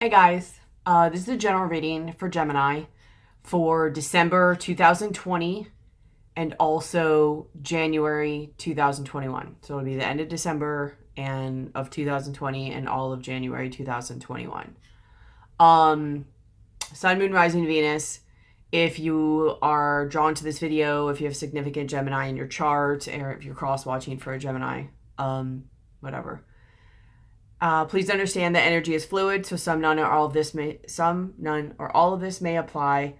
Hey guys, this is a general reading for Gemini for December 2020 and also January 2021. So it'll be the end of December and of 2020 and all of January 2021. Sun, Moon, Rising, Venus. If you are drawn to this video, if you have significant Gemini in your chart, or if you're cross watching for a Gemini, whatever. Please understand that energy is fluid, so some, none, or all of this may apply.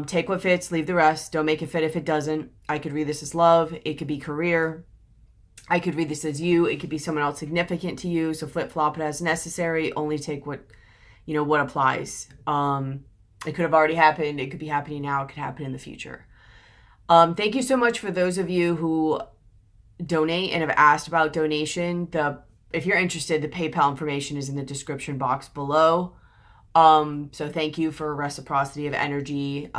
Take what fits, leave the rest. Don't make it fit if it doesn't. I could read this as love. It could be career. I could read this as you. It could be someone else significant to you. So flip flop it as necessary. Only take what applies. It could have already happened. It could be happening now. It could happen in the future. Thank you so much for those of you who donate and have asked about donation. If you're interested, the PayPal information is in the description box below. So thank you for reciprocity of energy.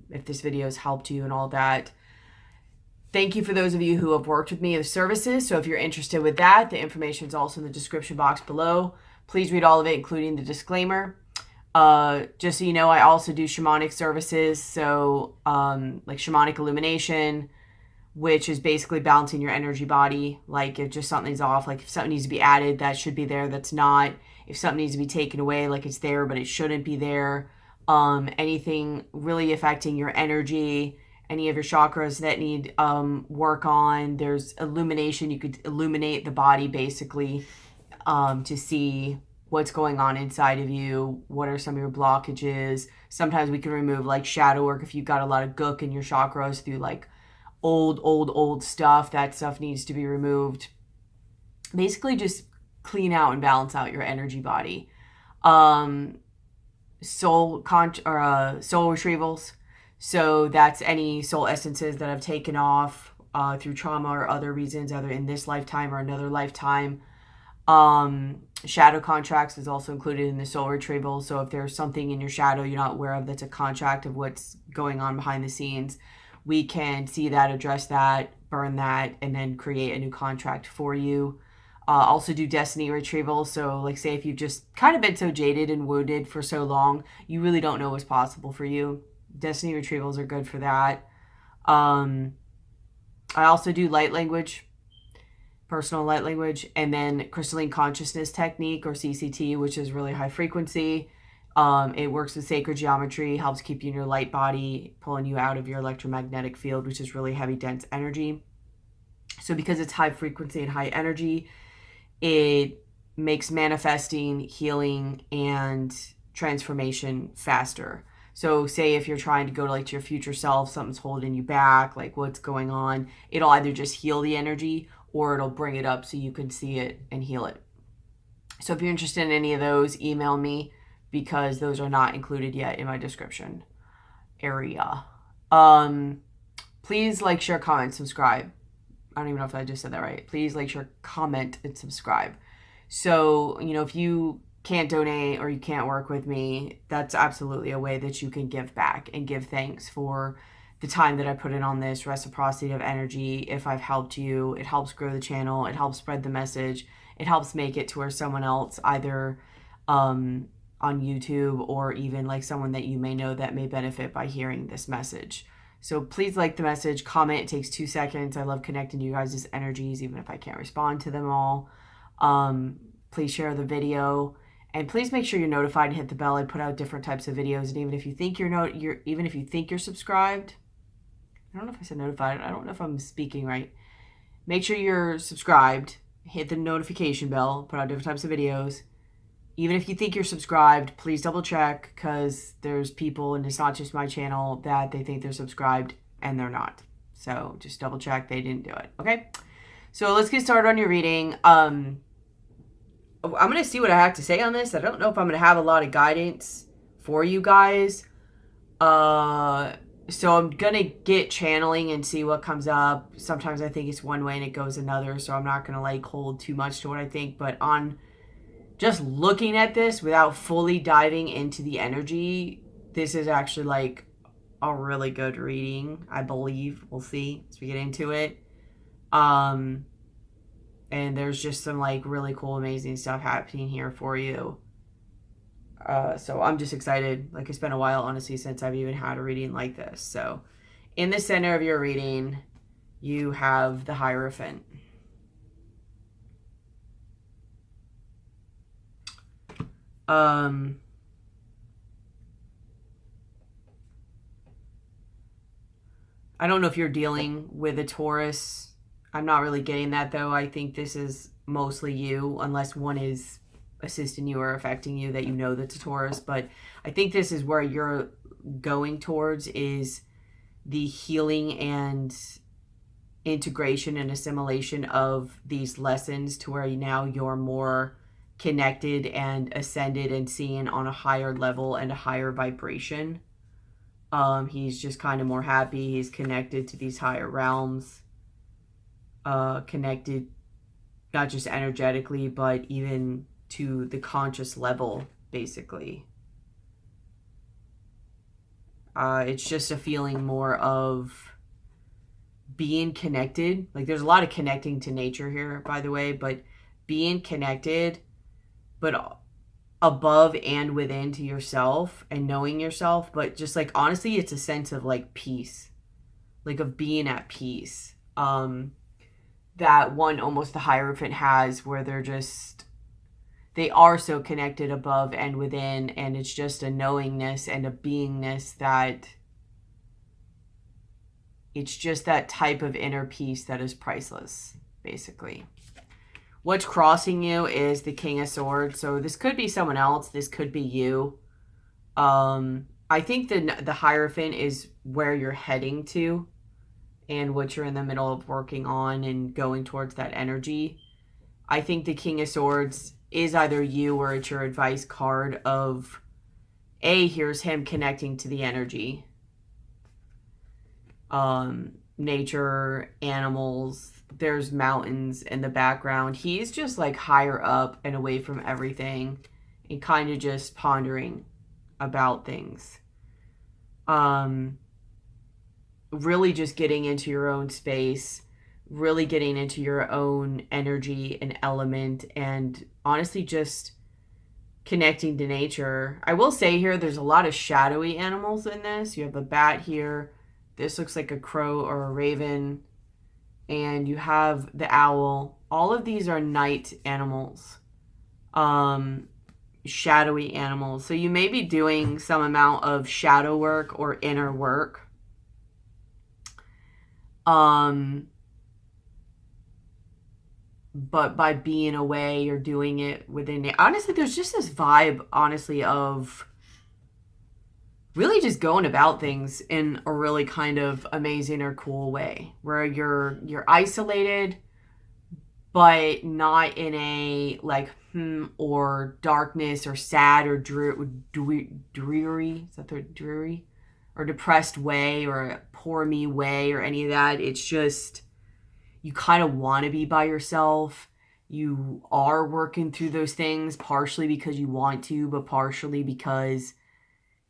If this video has helped you and all that. Thank you for those of you who have worked with me with services. So if you're interested with that, the information is also in the description box below. Please read all of it, including the disclaimer. Just so you know, I also do shamanic services. So like Shamanic Illumination, which is basically balancing your energy body. Like if just something's off, like if something needs to be added, that should be there, that's not. If something needs to be taken away, like it's there, but it shouldn't be there. Anything really affecting your energy, any of your chakras that need work on. There's illumination. You could illuminate the body basically to see what's going on inside of you. What are some of your blockages? Sometimes we can remove like shadow work if you've got a lot of gook in your chakras through like old stuff. That stuff needs to be removed. Basically just clean out and balance out your energy body. Soul retrievals. So that's any soul essences that have taken off through trauma or other reasons, either in this lifetime or another lifetime. Shadow contracts is also included in the soul retrieval. So if there's something in your shadow you're not aware of that's a contract of what's going on behind the scenes, we can see that, address that, burn that, and then create a new contract for you. Also do destiny retrieval. So like say if you've just kind of been so jaded and wounded for so long, you really don't know what's possible for you. Destiny retrievals are good for that. I also do light language, personal light language, and then crystalline consciousness technique, or CCT, which is really high frequency. It works with sacred geometry, helps keep you in your light body, pulling you out of your electromagnetic field, which is really heavy, dense energy. So because it's high frequency and high energy, it makes manifesting, healing, and transformation faster. So say if you're trying to go to your future self, something's holding you back, like what's going on, it'll either just heal the energy or it'll bring it up so you can see it and heal it. So if you're interested in any of those, email me, because those are not included yet in my description area. Please like, share, comment, subscribe. I don't even know if I just said that right. Please like, share, comment, and subscribe. So, if you can't donate or you can't work with me, that's absolutely a way that you can give back and give thanks for the time that I put in on this, reciprocity of energy. If I've helped you, it helps grow the channel. It helps spread the message. It helps make it to where someone else, either on YouTube or even like someone that you may know that may benefit by hearing this message. So please like the message, comment. It takes 2 seconds. I love connecting to you guys' energies, even if I can't respond to them all. Please share the video, and please make sure you're notified and hit the bell. I put out different types of videos, and even if you think you're subscribed, I don't know if I said notified. I don't know if I'm speaking right. Make sure you're subscribed. Hit the notification bell. Put out different types of videos. Even if you think you're subscribed, please double check, because there's people, and it's not just my channel, that they think they're subscribed and they're not. So just double check they didn't do it. Okay. So let's get started on your reading. I'm going to see what I have to say on this. I don't know if I'm going to have a lot of guidance for you guys. So I'm going to get channeling and see what comes up. Sometimes I think it's one way and it goes another. So I'm not going to hold too much to what I think, but on just looking at this without fully diving into the energy, this is actually a really good reading, I believe. We'll see as we get into it. And there's just some really cool, amazing stuff happening here for you. So I'm just excited. Like, it's been a while, honestly, since I've even had a reading like this. So in the center of your reading, you have the Hierophant. I don't know if you're dealing with a Taurus. I'm not really getting that, though. I think this is mostly you, unless one is assisting you or affecting you that you know that's a Taurus. But I think this is where you're going towards, is the healing and integration and assimilation of these lessons, to where now you're more connected and ascended and seen on a higher level and a higher vibration. He's just kind of more happy. He's connected to these higher realms, connected not just energetically, but even to the conscious level, basically. It's just a feeling more of being connected. Like, there's a lot of connecting to nature here, by the way, but being connected, but above and within to yourself and knowing yourself. But just like, honestly, it's a sense of like peace, like of being at peace. That one almost the Hierophant has, where they are so connected above and within, and it's just a knowingness and a beingness that it's just that type of inner peace that is priceless, basically. What's crossing you is the King of Swords. So this could be someone else. This could be you. I think the Hierophant is where you're heading to and what you're in the middle of working on and going towards that energy. I think the King of Swords is either you, or it's your advice card of, here's him connecting to the energy. Nature, animals, there's mountains in the background. He's just like higher up and away from everything and kind of just pondering about things. Really just getting into your own space, really getting into your own energy and element, and honestly just connecting to nature. I will say here, there's a lot of shadowy animals in this. You have a bat here. This looks like a crow or a raven. And you have the owl. All of these are night animals. Shadowy animals. So you may be doing some amount of shadow work or inner work. But by being away, you're doing it within it. Honestly, there's just this vibe, honestly, of really just going about things in a really kind of amazing or cool way, where you're isolated, but not in a like or darkness or sad or dreary, is that the dreary or depressed way, or a poor me way, or any of that. It's just, you kind of want to be by yourself. You are working through those things, partially because you want to, but partially because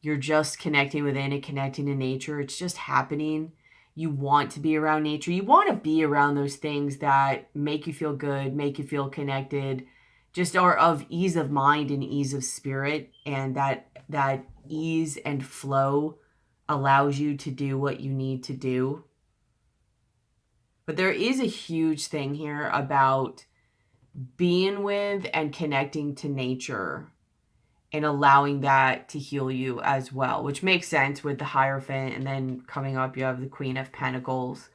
you're just connecting within it, connecting to nature. It's just happening. You want to be around nature. You want to be around those things that make you feel good, make you feel connected, just are of ease of mind and ease of spirit. And that ease and flow allows you to do what you need to do. But there is a huge thing here about being with and connecting to nature and allowing that to heal you as well, which makes sense with the Hierophant. And then coming up, you have the Queen of Pentacles.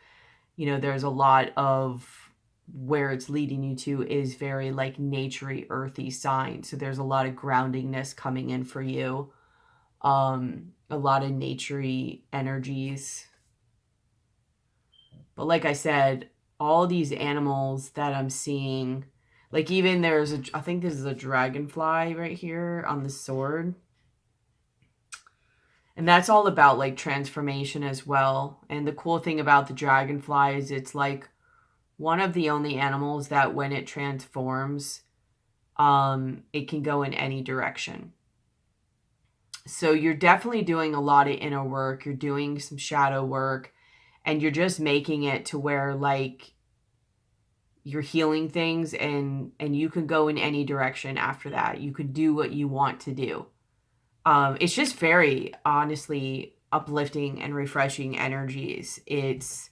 You know, there's a lot of where it's leading you to is very like naturey, earthy sign. So there's a lot of groundingness coming in for you. A lot of naturey energies. But like I said, all these animals that I'm seeing, like even there's I think this is a dragonfly right here on the sword. And that's all about like transformation as well. And the cool thing about the dragonfly is it's like one of the only animals that when it transforms, it can go in any direction. So you're definitely doing a lot of inner work. You're doing some shadow work, and you're just making it to where like you're healing things, and you can go in any direction after that. You could do what you want to do. It's just very, honestly, uplifting and refreshing energies. It's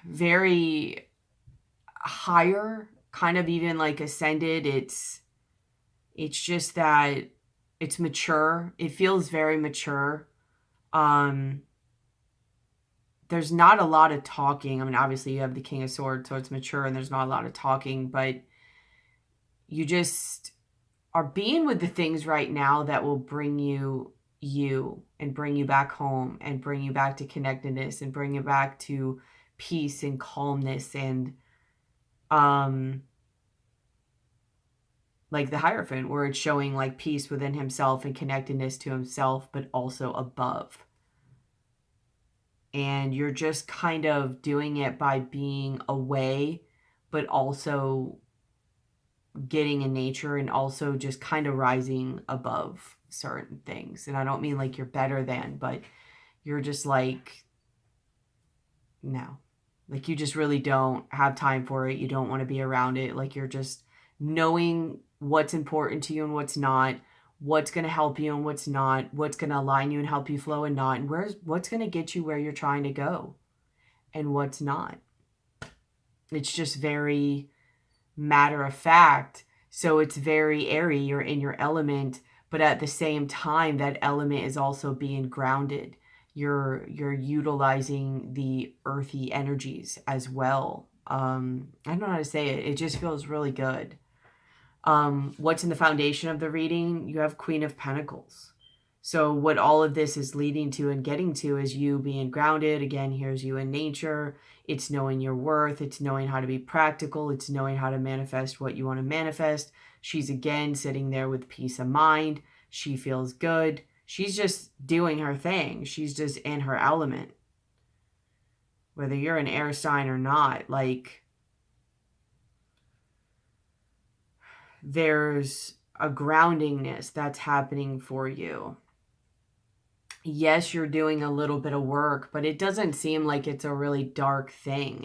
very higher, kind of even like ascended. It's just that it's mature. It feels very mature. There's not a lot of talking. I mean, obviously you have the King of Swords, so it's mature and there's not a lot of talking, but you just are being with the things right now that will bring you and bring you back home and bring you back to connectedness and bring you back to peace and calmness and like the Hierophant, where it's showing like peace within himself and connectedness to himself, but also above. And you're just kind of doing it by being away, but also getting in nature and also just kind of rising above certain things. And I don't mean like you're better than, but you're just like, no, like you just really don't have time for it. You don't want to be around it. Like you're just knowing what's important to you and what's not, what's going to help you and what's not, what's going to align you and help you flow and not, and what's going to get you where you're trying to go and what's not. It's just very matter of fact. So it's very airy. You're in your element, but at the same time, that element is also being grounded. You're utilizing the earthy energies as well. I don't know how to say it. It just feels really good. What's in the foundation of the reading? You have Queen of Pentacles. So what all of this is leading to and getting to is you being grounded. Again, here's you in nature. It's knowing your worth. It's knowing how to be practical. It's knowing how to manifest what you want to manifest. She's again sitting there with peace of mind. She feels good. She's just doing her thing. She's just in her element. Whether you're an air sign or not, like there's a groundingness that's happening for you. Yes, you're doing a little bit of work, but it doesn't seem like it's a really dark thing.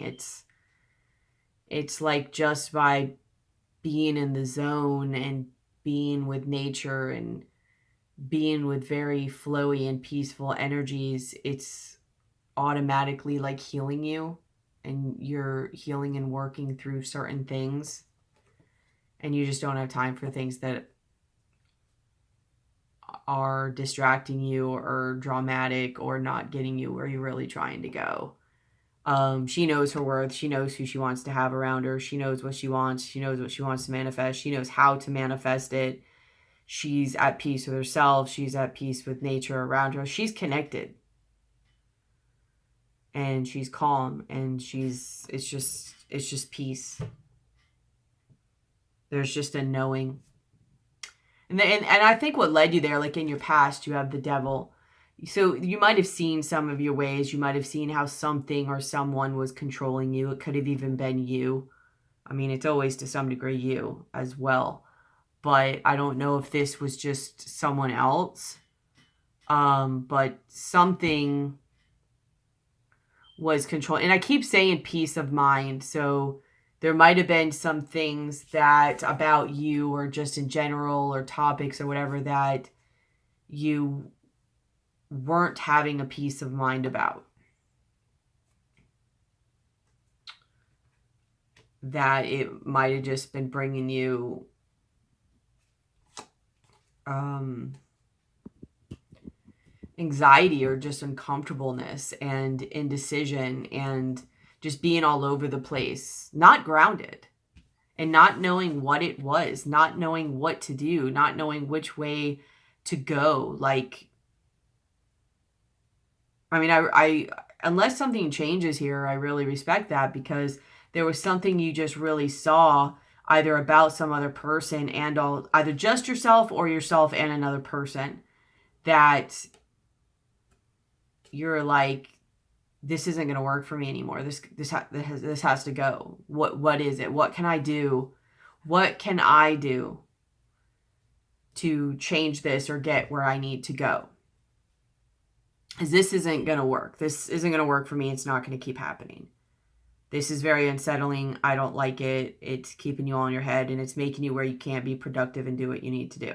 It's like just by being in the zone and being with nature and being with very flowy and peaceful energies, it's automatically like healing you, and you're healing and working through certain things, and you just don't have time for things that are distracting you or dramatic or not getting you where you're really trying to go. She knows her worth. She knows who she wants to have around her. She knows what she wants. She knows what she wants to manifest. She knows how to manifest it. She's at peace with herself. She's at peace with nature around her. She's connected. And she's calm. And it's just peace. There's just a knowing. And I think what led you there, like in your past, you have the devil. So you might have seen some of your ways. You might have seen how something or someone was controlling you. It could have even been you. I mean, it's always to some degree you as well. But I don't know if this was just someone else. But something was controlling. And I keep saying peace of mind. So there might have been some things that about you or just in general or topics or whatever that you weren't having a peace of mind about. That it might have just been bringing you anxiety or just uncomfortableness and indecision and just being all over the place, not grounded, and not knowing what it was, not knowing what to do, not knowing which way to go. Like, I mean, I unless something changes here, I really respect that, because there was something you just really saw either about some other person and either just yourself or yourself and another person, that you're like, this isn't going to work for me anymore. This has to go. What is it? What can I do? What can I do to change this or get where I need to go? Because this isn't going to work. This isn't going to work for me. It's not going to keep happening. This is very unsettling. I don't like it. It's keeping you all in your head, and it's making you where you can't be productive and do what you need to do.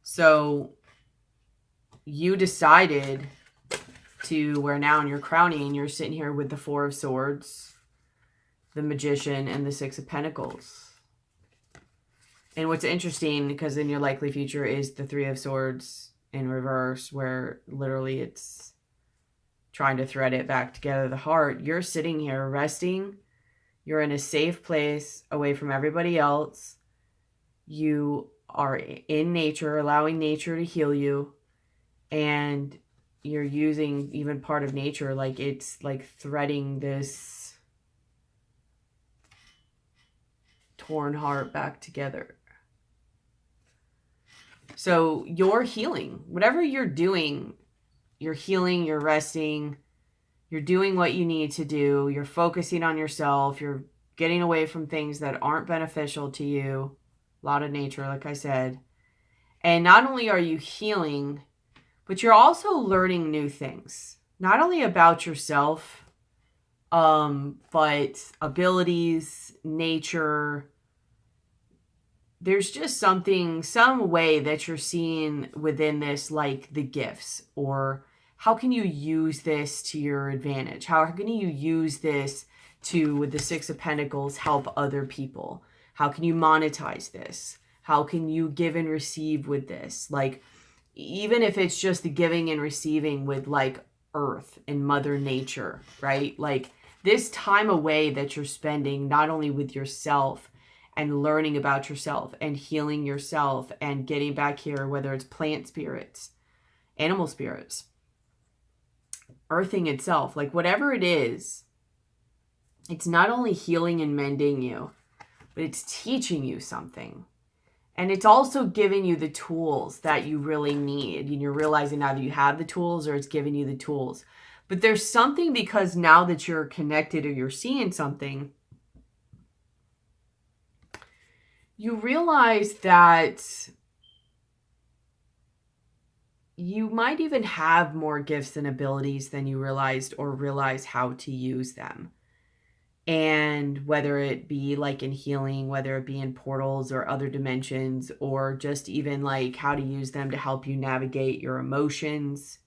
So you decided to, where now in your crowning, you're sitting here with the Four of Swords, the Magician, and the Six of Pentacles. And what's interesting, because in your likely future is the Three of Swords in reverse, where literally it's trying to thread it back together, the heart. You're sitting here resting. You're in a safe place away from everybody else. You are in nature, allowing nature to heal you. And you're using even part of nature, like it's like threading this torn heart back together. So you're healing. Whatever you're doing, you're healing, you're resting, you're doing what you need to do, you're focusing on yourself, you're getting away from things that aren't beneficial to you. A lot of nature, like I said. And not only are you healing, but you're also learning new things. Not only about yourself, but abilities, nature. There's just something, some way that you're seeing within this, like the gifts, or how can you use this to your advantage? How can you use this to, with the Six of Pentacles, help other people? How can you monetize this? How can you give and receive with this? Like, even if it's just the giving and receiving with like Earth and Mother Nature, right? Like this time away that you're spending, not only with yourself, and learning about yourself and healing yourself and getting back here, whether it's plant spirits, animal spirits, earthing itself, like whatever it is, it's not only healing and mending you, but it's teaching you something. And it's also giving you the tools that you really need. And you're realizing now that you have the tools, or it's giving you the tools. But there's something, because now that you're connected or you're seeing something, you realize that you might even have more gifts and abilities than you realized, or realize how to use them. And whether it be like in healing, whether it be in portals or other dimensions, or just even like how to use them to help you navigate your emotions.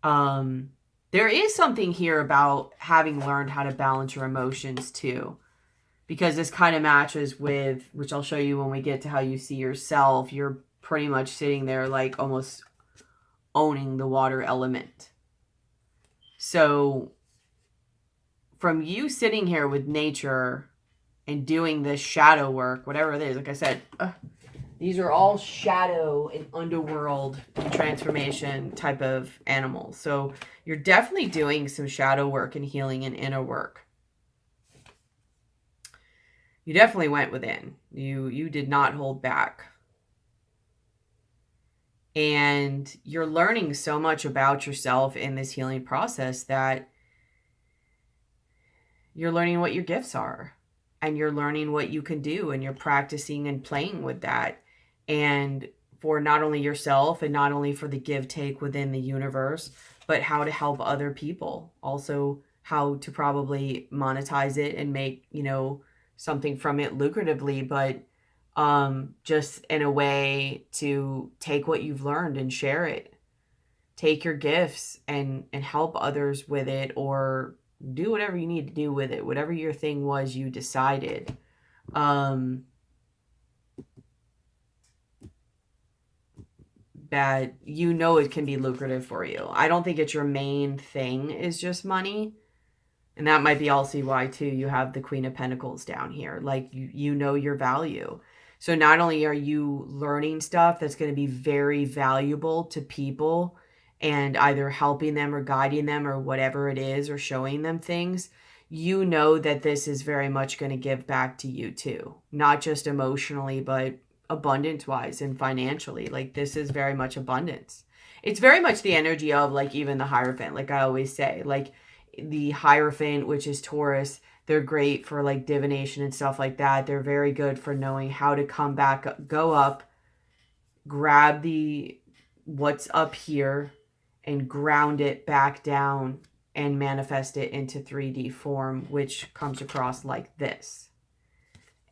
There is something here about having learned how to balance your emotions too. Because this kind of matches with, which I'll show you when we get to how you see yourself. You're pretty much sitting there like almost owning the water element. So from you sitting here with nature and doing this shadow work, whatever it is, like I said, these are all shadow and underworld and transformation type of animals. So you're definitely doing some shadow work and healing and inner work. You definitely went within. You did not hold back. And you're learning so much about yourself in this healing process that you're learning what your gifts are. And you're learning what you can do. And you're practicing and playing with that. And for not only yourself and not only for the give take within the universe, but how to help other people. Also, how to probably monetize it and make, you know, something from it lucratively, but just in a way to take what you've learned and share it. Take your gifts and help others with it, or do whatever you need to do with it. Whatever your thing was, you decided. That you know it can be lucrative for you. I don't think it's your main thing is just money. And that might be also why, too, you have the Queen of Pentacles down here. Like, you know your value. So not only are you learning stuff that's going to be very valuable to people and either helping them or guiding them or whatever it is, or showing them things, you know that this is very much going to give back to you, too. Not just emotionally, but abundance-wise and financially. Like, this is very much abundance. It's very much the energy of, like, even the Hierophant. Like I always say, like, the Hierophant, which is Taurus, they're great for like divination and stuff like that. They're very good for knowing how to come back, go up, grab what's up here and ground it back down and manifest it into 3D form, which comes across like this.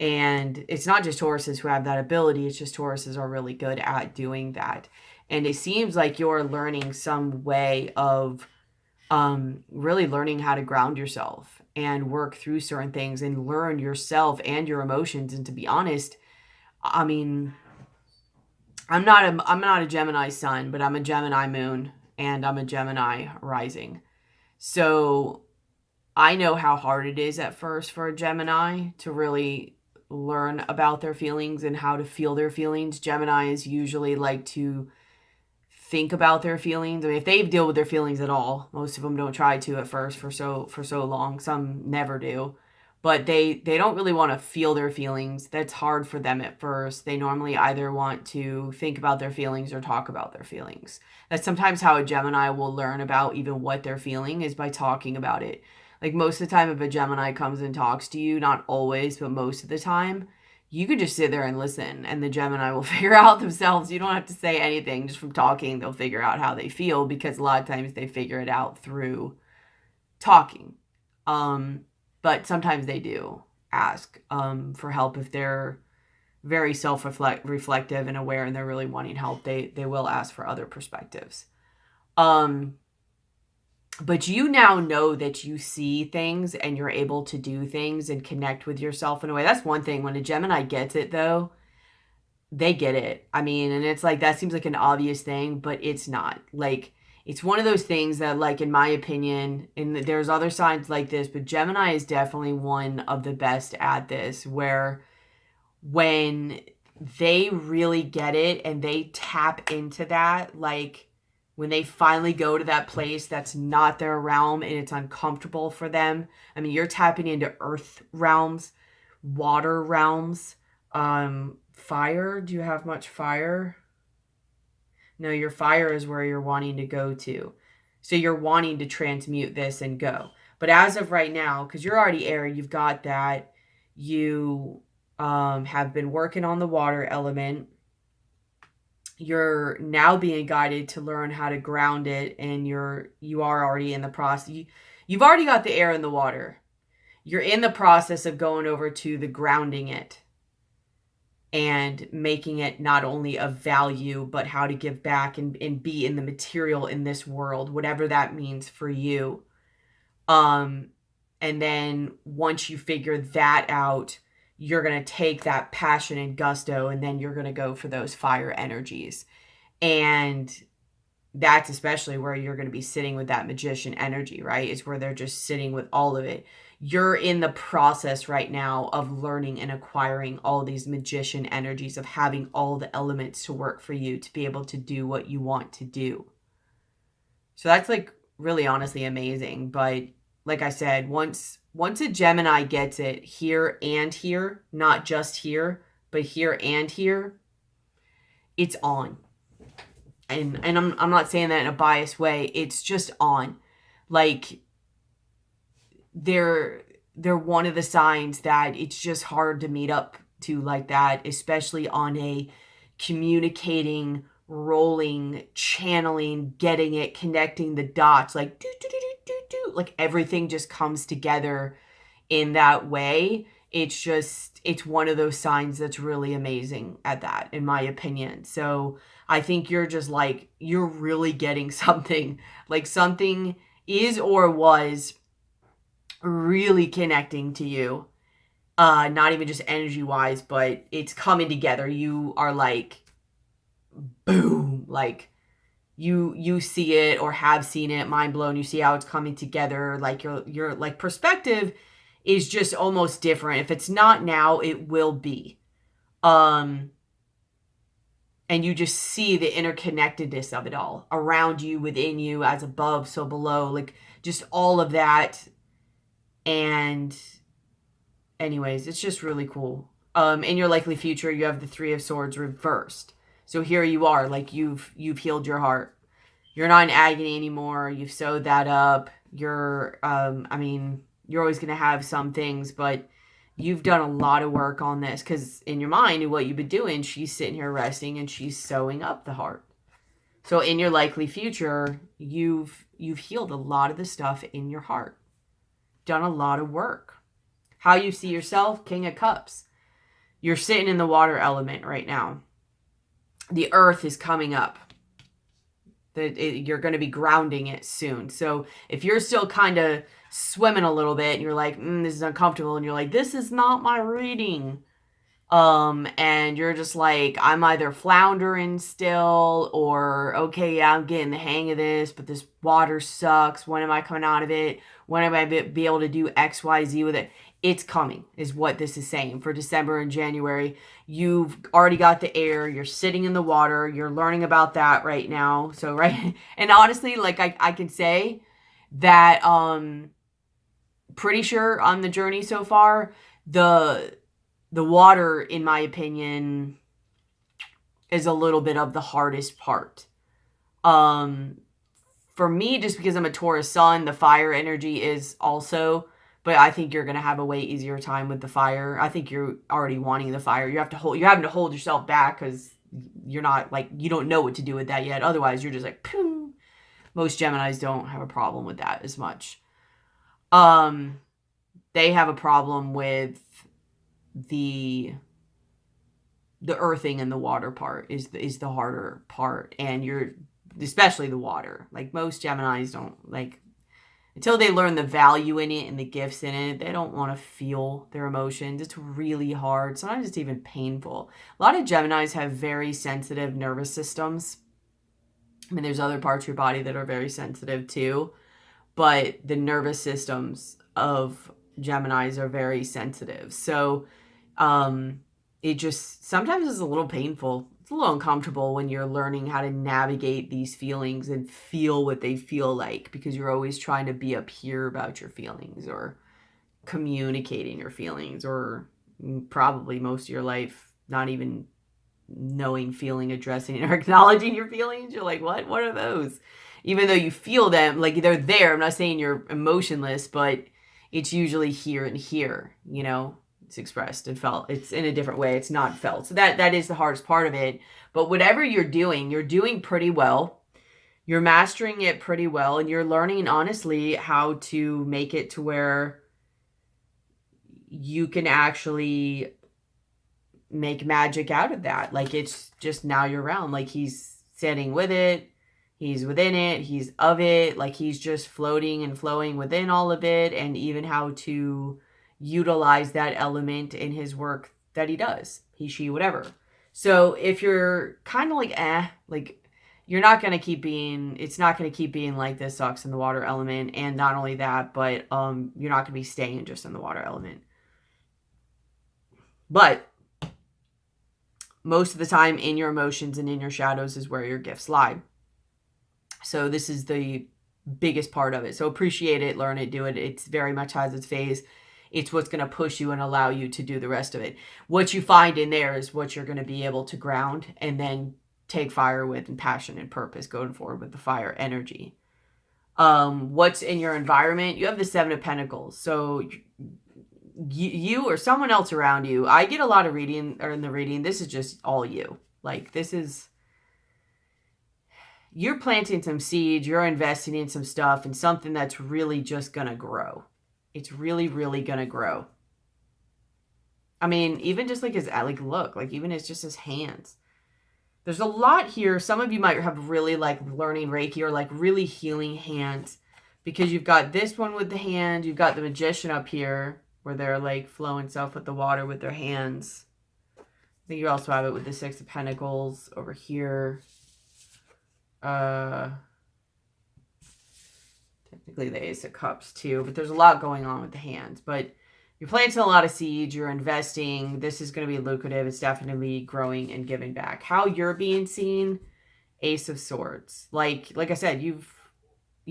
And it's not just Tauruses who have that ability. It's just Tauruses are really good at doing that. And it seems like you're learning some way of really learning how to ground yourself and work through certain things and learn yourself and your emotions. And to be honest, I mean, I'm not a Gemini sun, but I'm a Gemini moon and I'm a Gemini rising. So I know how hard it is at first for a Gemini to really learn about their feelings and how to feel their feelings. Geminis usually like to think about their feelings. I mean, if they deal with their feelings at all, most of them don't try to at first for so long. Some never do. But they don't really want to feel their feelings. That's hard for them at first. They normally either want to think about their feelings or talk about their feelings. That's sometimes how a Gemini will learn about even what they're feeling, is by talking about it. Like most of the time, if a Gemini comes and talks to you, not always, but most of the time, you could just sit there and listen and the Gemini will figure out themselves. You don't have to say anything. Just from talking, they'll figure out how they feel, because a lot of times they figure it out through talking. But sometimes they do ask for help if they're very self-reflective and aware and they're really wanting help. They will ask for other perspectives. But you now know that you see things and you're able to do things and connect with yourself in a way. That's one thing. When a Gemini gets it, though, they get it. I mean, and it's like, that seems like an obvious thing, but it's not. Like, it's one of those things that, like, in my opinion, and there's other signs like this, but Gemini is definitely one of the best at this, where when they really get it and they tap into that, like, when they finally go to that place that's not their realm and it's uncomfortable for them. I mean, you're tapping into earth realms, water realms, fire. Do you have much fire? No, your fire is where you're wanting to go to. So you're wanting to transmute this and go. But as of right now, because you're already air, you've got that. You have been working on the water element. You're now being guided to learn how to ground it, and you are already in the process. You've already got the air and the water. You're in the process of going over to the grounding it and making it not only of value, but how to give back and be in the material in this world, whatever that means for you. And then once you figure that out, you're going to take that passion and gusto, and then you're going to go for those fire energies. And that's especially where you're going to be sitting with that magician energy, right? It's where they're just sitting with all of it. You're in the process right now of learning and acquiring all these magician energies, of having all the elements to work for you to be able to do what you want to do. So that's, like, really honestly amazing. But like I said, once a Gemini gets it, here and here, not just here, but here and here, it's on. And I'm not saying that in a biased way. It's just on. Like, they're one of the signs that it's just hard to meet up to like that, especially on a communicating, rolling, channeling, getting it, connecting the dots, like do do do do do do, like everything just comes together in that way. It's one of those signs that's really amazing at that, in my opinion. So I think you're just like, you're really getting something, like something is or was really connecting to you. Not even just energy wise, but it's coming together. You are like, boom, like you see it or have seen it, mind blown. You see how it's coming together. Like your like perspective is just almost different. If it's not now, it will be. And you just see the interconnectedness of it all around you, within you, as above, so below, like just all of that. And anyways, it's just really cool. In your likely future, you have the Three of Swords reversed. So here you are, like you've healed your heart. You're not in agony anymore. You've sewed that up. You're, I mean, you're always going to have some things, but you've done a lot of work on this, because in your mind and what you've been doing, she's sitting here resting and she's sewing up the heart. So in your likely future, you've healed a lot of the stuff in your heart. Done a lot of work. How you see yourself, King of Cups. You're sitting in the water element right now. The earth is coming up. You're going to be grounding it soon. So if you're still kind of swimming a little bit and you're like, this is uncomfortable, and you're like, this is not my reading, and you're just like, I'm either floundering still, or okay, yeah, I'm getting the hang of this, but this water sucks. When am I coming out of it? When am I be able to do XYZ with it? It's coming, is what this is saying. For December and January, you've already got the air, you're sitting in the water, you're learning about that right now. So, right, and honestly, like, I can say that, pretty sure on the journey so far, the water, in my opinion, is a little bit of the hardest part. For me, just because I'm a Taurus sun, the fire energy is also, but I think you're going to have a way easier time with the fire. I think you're already wanting the fire. You're having to hold yourself back because you're not, like, you don't know what to do with that yet. Otherwise, you're just like, poof. Most Geminis don't have a problem with that as much. They have a problem with the earthing and the water part is the harder part, and you're, especially the water, like, most Geminis don't, like, until they learn the value in it and the gifts in it, they don't want to feel their emotions. It's really hard. Sometimes it's even painful. A lot of Geminis have very sensitive nervous systems. I mean, there's other parts of your body that are very sensitive too, but the nervous systems of Geminis are very sensitive. So it just sometimes is a little painful. It's a little uncomfortable when you're learning how to navigate these feelings and feel what they feel like, because you're always trying to be up here about your feelings or communicating your feelings, or probably most of your life not even knowing, feeling, addressing, or acknowledging your feelings. You're like, what are those? Even though you feel them, like, they're there. I'm not saying you're emotionless, but it's usually here and here, you know. It's expressed and felt. It's in a different way. It's not felt. So that is the hardest part of it. But whatever you're doing pretty well. You're mastering it pretty well, and you're learning, honestly, how to make it to where you can actually make magic out of that. Like, it's just now you're around. Like, he's sitting with it. He's within it. He's of it. Like, he's just floating and flowing within all of it, and even how to utilize that element in his work that he does, he, she, whatever. So if you're kind of like, like, you're not going to keep being, it's not going to keep being like, this sucks in the water element. And not only that, but you're not going to be staying just in the water element. But most of the time, in your emotions and in your shadows is where your gifts lie. So this is the biggest part of it. So appreciate it, learn it, do it. It's very much has its phase. It's what's going to push you and allow you to do the rest of it. What you find in there is what you're going to be able to ground and then take fire with, and passion and purpose going forward with the fire energy. What's in your environment? You have the Seven of Pentacles. So you or someone else around you, I get a lot of reading, or in the reading, this is just all you. Like, this is, you're planting some seeds, you're investing in some stuff, and something that's really just going to grow. It's really, really going to grow. I mean, even just like his, like, look, like, even it's just his hands. There's a lot here. Some of you might have really, like, learning Reiki or, like, really healing hands, because you've got this one with the hand. You've got the Magician up here where they're, like, flowing stuff with the water with their hands. I think you also have it with the Six of Pentacles over here. Technically the Ace of Cups too, but there's a lot going on with the hands. But you're planting a lot of seeds, you're investing. This is going to be lucrative. It's definitely growing and giving back. How you're being seen, Ace of Swords. Like I said, you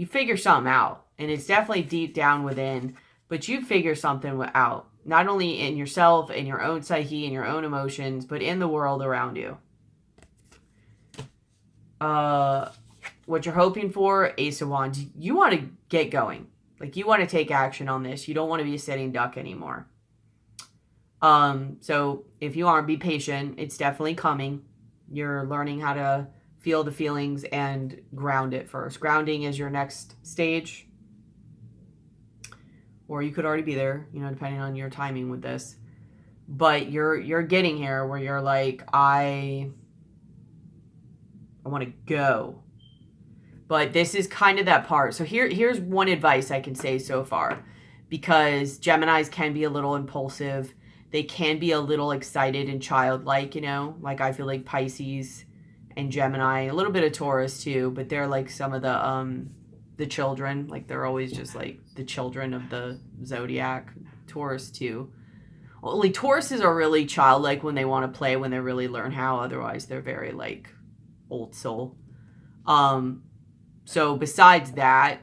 figure something out, and it's definitely deep down within, but you figure something out, not only in yourself, in your own psyche, in your own emotions, but in the world around you. What you're hoping for, Ace of Wands. You want to get going. Like, you want to take action on this. You don't want to be a sitting duck anymore. So if you aren't, be patient. It's definitely coming. You're learning how to feel the feelings and ground it first. Grounding is your next stage. Or you could already be there, you know, depending on your timing with this. but you're getting here where you're like, I want to go. But this is kind of that part. So here's one advice I can say so far, because Geminis can be a little impulsive. They can be a little excited and childlike, you know, like I feel like Pisces and Gemini, a little bit of Taurus too, but they're like some of the children, like they're always just like the children of the zodiac. Taurus too. Only Tauruses are really childlike when they want to play, when they really learn how. Otherwise, they're very like old soul. So besides that,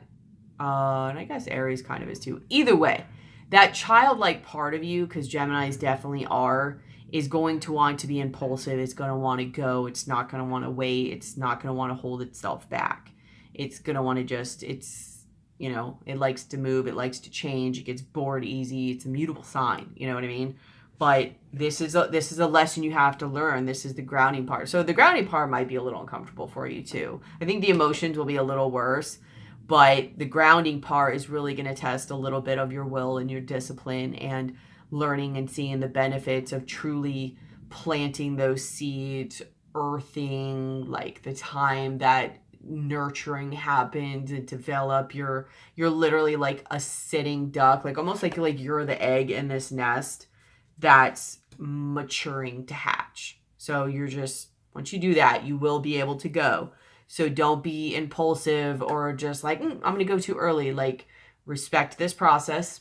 and I guess Aries kind of is too. Either way, that childlike part of you, because Geminis definitely are, is going to want to be impulsive. It's going to want to go. It's not going to want to wait. It's not going to want to hold itself back. It's going to want to just, it's, you know, it likes to move. It likes to change. It gets bored easy. It's a mutable sign. You know what I mean? But this is a lesson you have to learn. This is the grounding part. So the grounding part might be a little uncomfortable for you too. I think the emotions will be a little worse, but the grounding part is really going to test a little bit of your will and your discipline, and learning and seeing the benefits of truly planting those seeds, earthing, like the time that nurturing happens and develop. You're literally like a sitting duck, like almost like you're the egg in this nest that's maturing to hatch. So you're just, once you do that, you will be able to go. So don't be impulsive or just like, I'm going to go too early. Like, respect this process,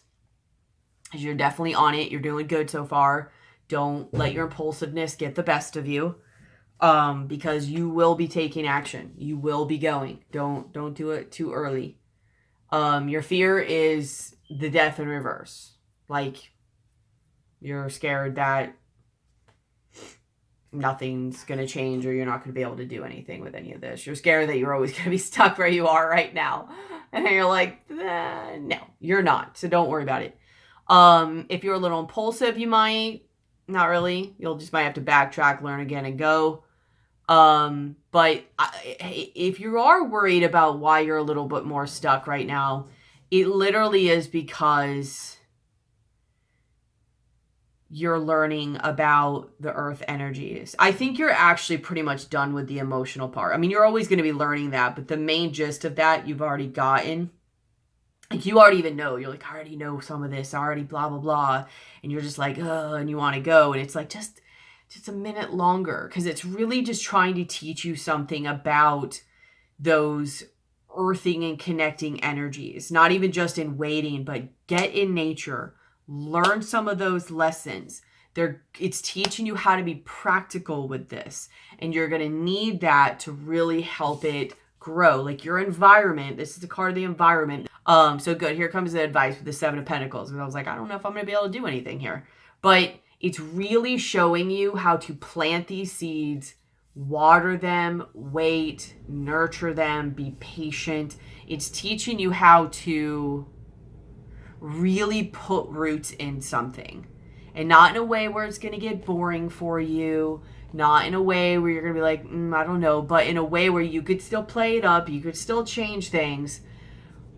because you're definitely on it. You're doing good so far. Don't let your impulsiveness get the best of you, because you will be taking action. You will be going. Don't do it too early. Your fear is the death in reverse. Like, you're scared that nothing's going to change, or you're not going to be able to do anything with any of this. You're scared that you're always going to be stuck where you are right now. And you're like, no, you're not. So don't worry about it. If you're a little impulsive, you might, not really. You'll just might have to backtrack, learn again, and go. But if you are worried about why you're a little bit more stuck right now, it literally is because you're learning about the earth energies. I think you're actually pretty much done with the emotional part. I mean, you're always going to be learning that, but the main gist of that you've already gotten. Like, you already even know. You're like, I already know some of this. I already blah, blah, blah. And you're just like, and you want to go. And it's like, just a minute longer. Because it's really just trying to teach you something about those earthing and connecting energies. Not even just in waiting, but get in nature. Learn some of those lessons. It's teaching you how to be practical with this. And you're going to need that to really help it grow. Like your environment, this is the card of the environment. So good. Here comes the advice with the Seven of Pentacles. And I was like, I don't know if I'm going to be able to do anything here. But it's really showing you how to plant these seeds, water them, wait, nurture them, be patient. It's teaching you how to really put roots in something, and not in a way where it's going to get boring for you, not in a way where you're going to be like, I don't know, but in a way where you could still play it up, you could still change things,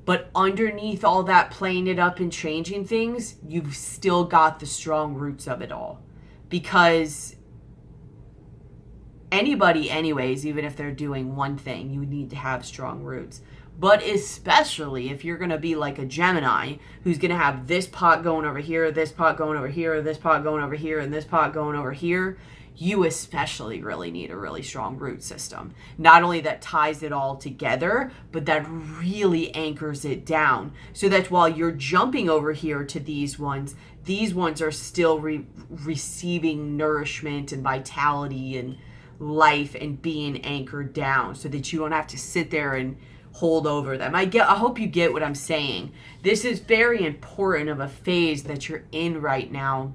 but underneath all that playing it up and changing things, you've still got the strong roots of it all. Because anybody anyways, even if they're doing one thing, you need to have strong roots. But especially if you're going to be like a Gemini, who's going to have this pot going over here, this pot going over here, this pot going over here, and this pot going over here, you especially really need a really strong root system. Not only that ties it all together, but that really anchors it down. So that while you're jumping over here to these ones are still receiving nourishment and vitality and life and being anchored down, so that you don't have to sit there and hold over them. I hope you get what I'm saying. This is very important of a phase that you're in right now.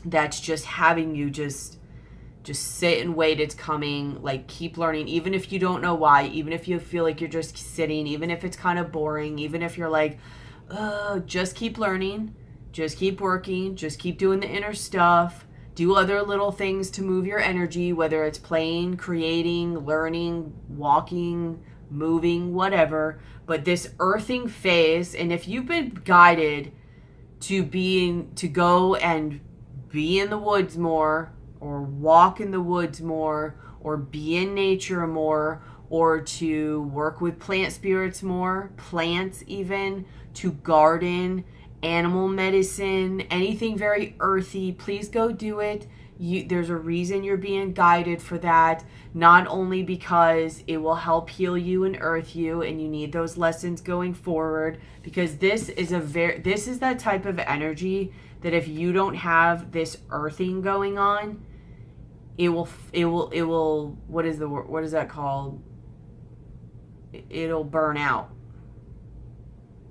That's just having you just sit and wait. It's coming. Like, keep learning, even if you don't know why, even if you feel like you're just sitting, even if it's kind of boring, even if you're like, just keep learning, just keep working, just keep doing the inner stuff. Do other little things to move your energy, whether it's playing, creating, learning, walking, moving, whatever. But this earthing phase, and if you've been guided to go and be in the woods more, or walk in the woods more, or be in nature more, or to work with plant spirits more, plants even, to garden, animal medicine, anything very earthy, please go do it. There's a reason you're being guided for that, not only because it will help heal you and earth you, and you need those lessons going forward, because this is that type of energy that if you don't have this earthing going on, it will, what is that called? It'll burn out.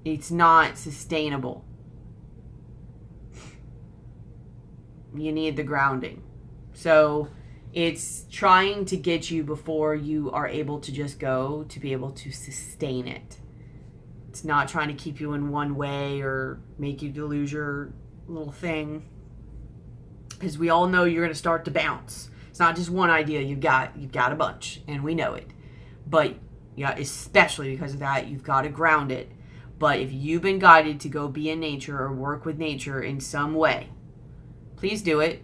It's not sustainable. You need the grounding. So it's trying to get you before you are able to just go, to be able to sustain it. It's not trying to keep you in one way or make you lose your little thing, because we all know you're going to start to bounce. It's not just one idea you've got a bunch, and we know it. But yeah, especially because of that, you've got to ground it. But if you've been guided to go be in nature or work with nature in some way, please do it.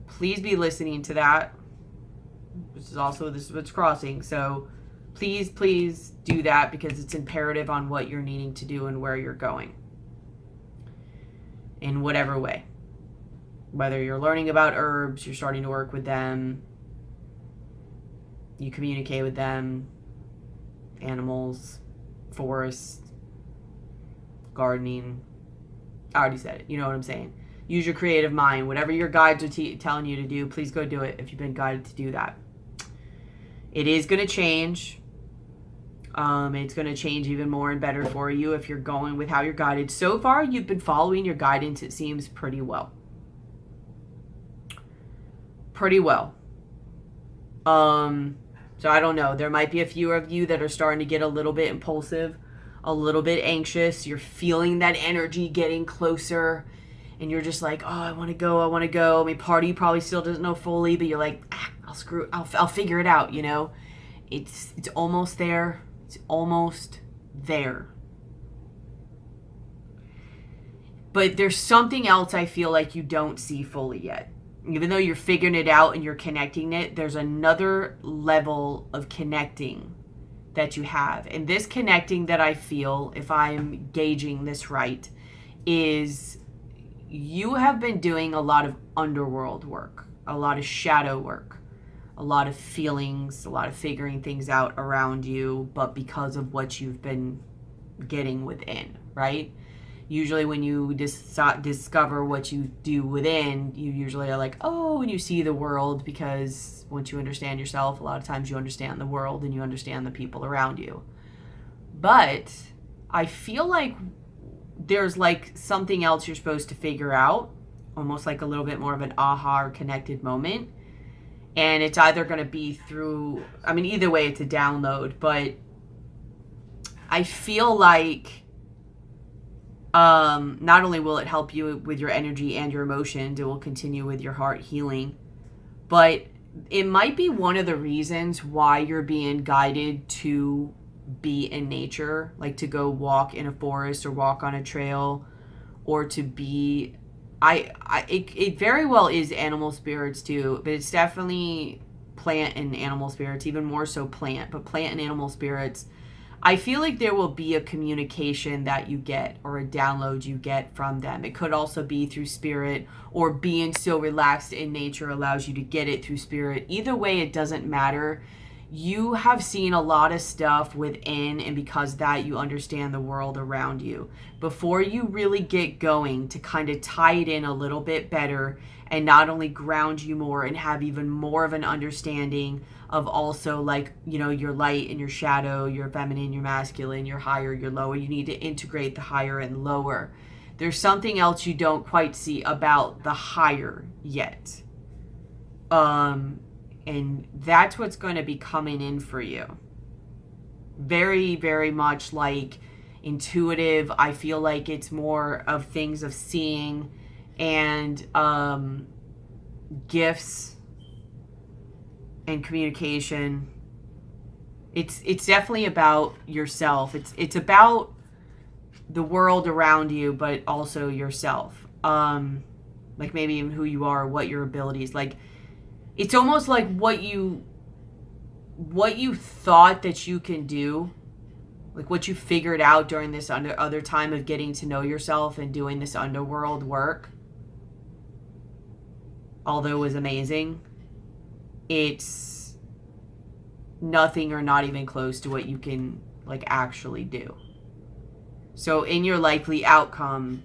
Please be listening to that. This is what's crossing. So please do that, because it's imperative on what you're needing to do and where you're going. In whatever way. Whether you're learning about herbs, you're starting to work with them, you communicate with them, animals, forests, gardening. I already said it. You know what I'm saying. Use your creative mind. Whatever your guides are telling you to do, please go do it if you've been guided to do that. It is going to change. It's going to change even more and better for you if you're going with how you're guided. So far, you've been following your guidance, it seems, pretty well. Pretty well. So I don't know. There might be a few of you that are starting to get a little bit impulsive, a little bit anxious. You're feeling that energy getting closer, and you're just like, oh, I want to go. I mean, part of you probably still doesn't know fully, but you're like, I'll figure it out, you know? It's almost there. It's almost there. But there's something else I feel like you don't see fully yet. Even though you're figuring it out and you're connecting it, there's another level of connecting that you have. And this connecting that I feel, if I'm gauging this right, is you have been doing a lot of underworld work, a lot of shadow work, a lot of feelings, a lot of figuring things out around you, but because of what you've been getting within, right? Usually when you discover what you do within, you usually are like, oh, and you see the world, because once you understand yourself, a lot of times you understand the world and you understand the people around you. But I feel like there's like something else you're supposed to figure out, almost like a little bit more of an aha or connected moment. And it's either going to be through, I mean, either way, it's a download, but I feel like not only will it help you with your energy and your emotions, it will continue with your heart healing, but it might be one of the reasons why you're being guided to be in nature, like to go walk in a forest or walk on a trail, or to be, it very well is animal spirits too, but it's definitely plant and animal spirits, even more so plant, but plant and animal spirits. I feel like there will be a communication that you get, or a download you get from them. It could also be through spirit, or being so relaxed in nature allows you to get it through spirit. Either way, it doesn't matter. You have seen a lot of stuff within, and because of that, you understand the world around you. Before you really get going to kind of tie it in a little bit better, and not only ground you more and have even more of an understanding of also, like, you know, your light and your shadow, your feminine, your masculine, your higher, your lower. You need to integrate the higher and lower. There's something else you don't quite see about the higher yet. And that's what's going to be coming in for you. Very, very much like intuitive. I feel like it's more of things of seeing and gifts and communication. It's definitely about yourself. It's about the world around you, but also yourself. Like maybe even who you are, what your abilities, like it's almost like what you thought that you can do, like what you figured out during this other time of getting to know yourself and doing this underworld work, although it was amazing, it's nothing or not even close to what you can like actually do. So in your likely outcome,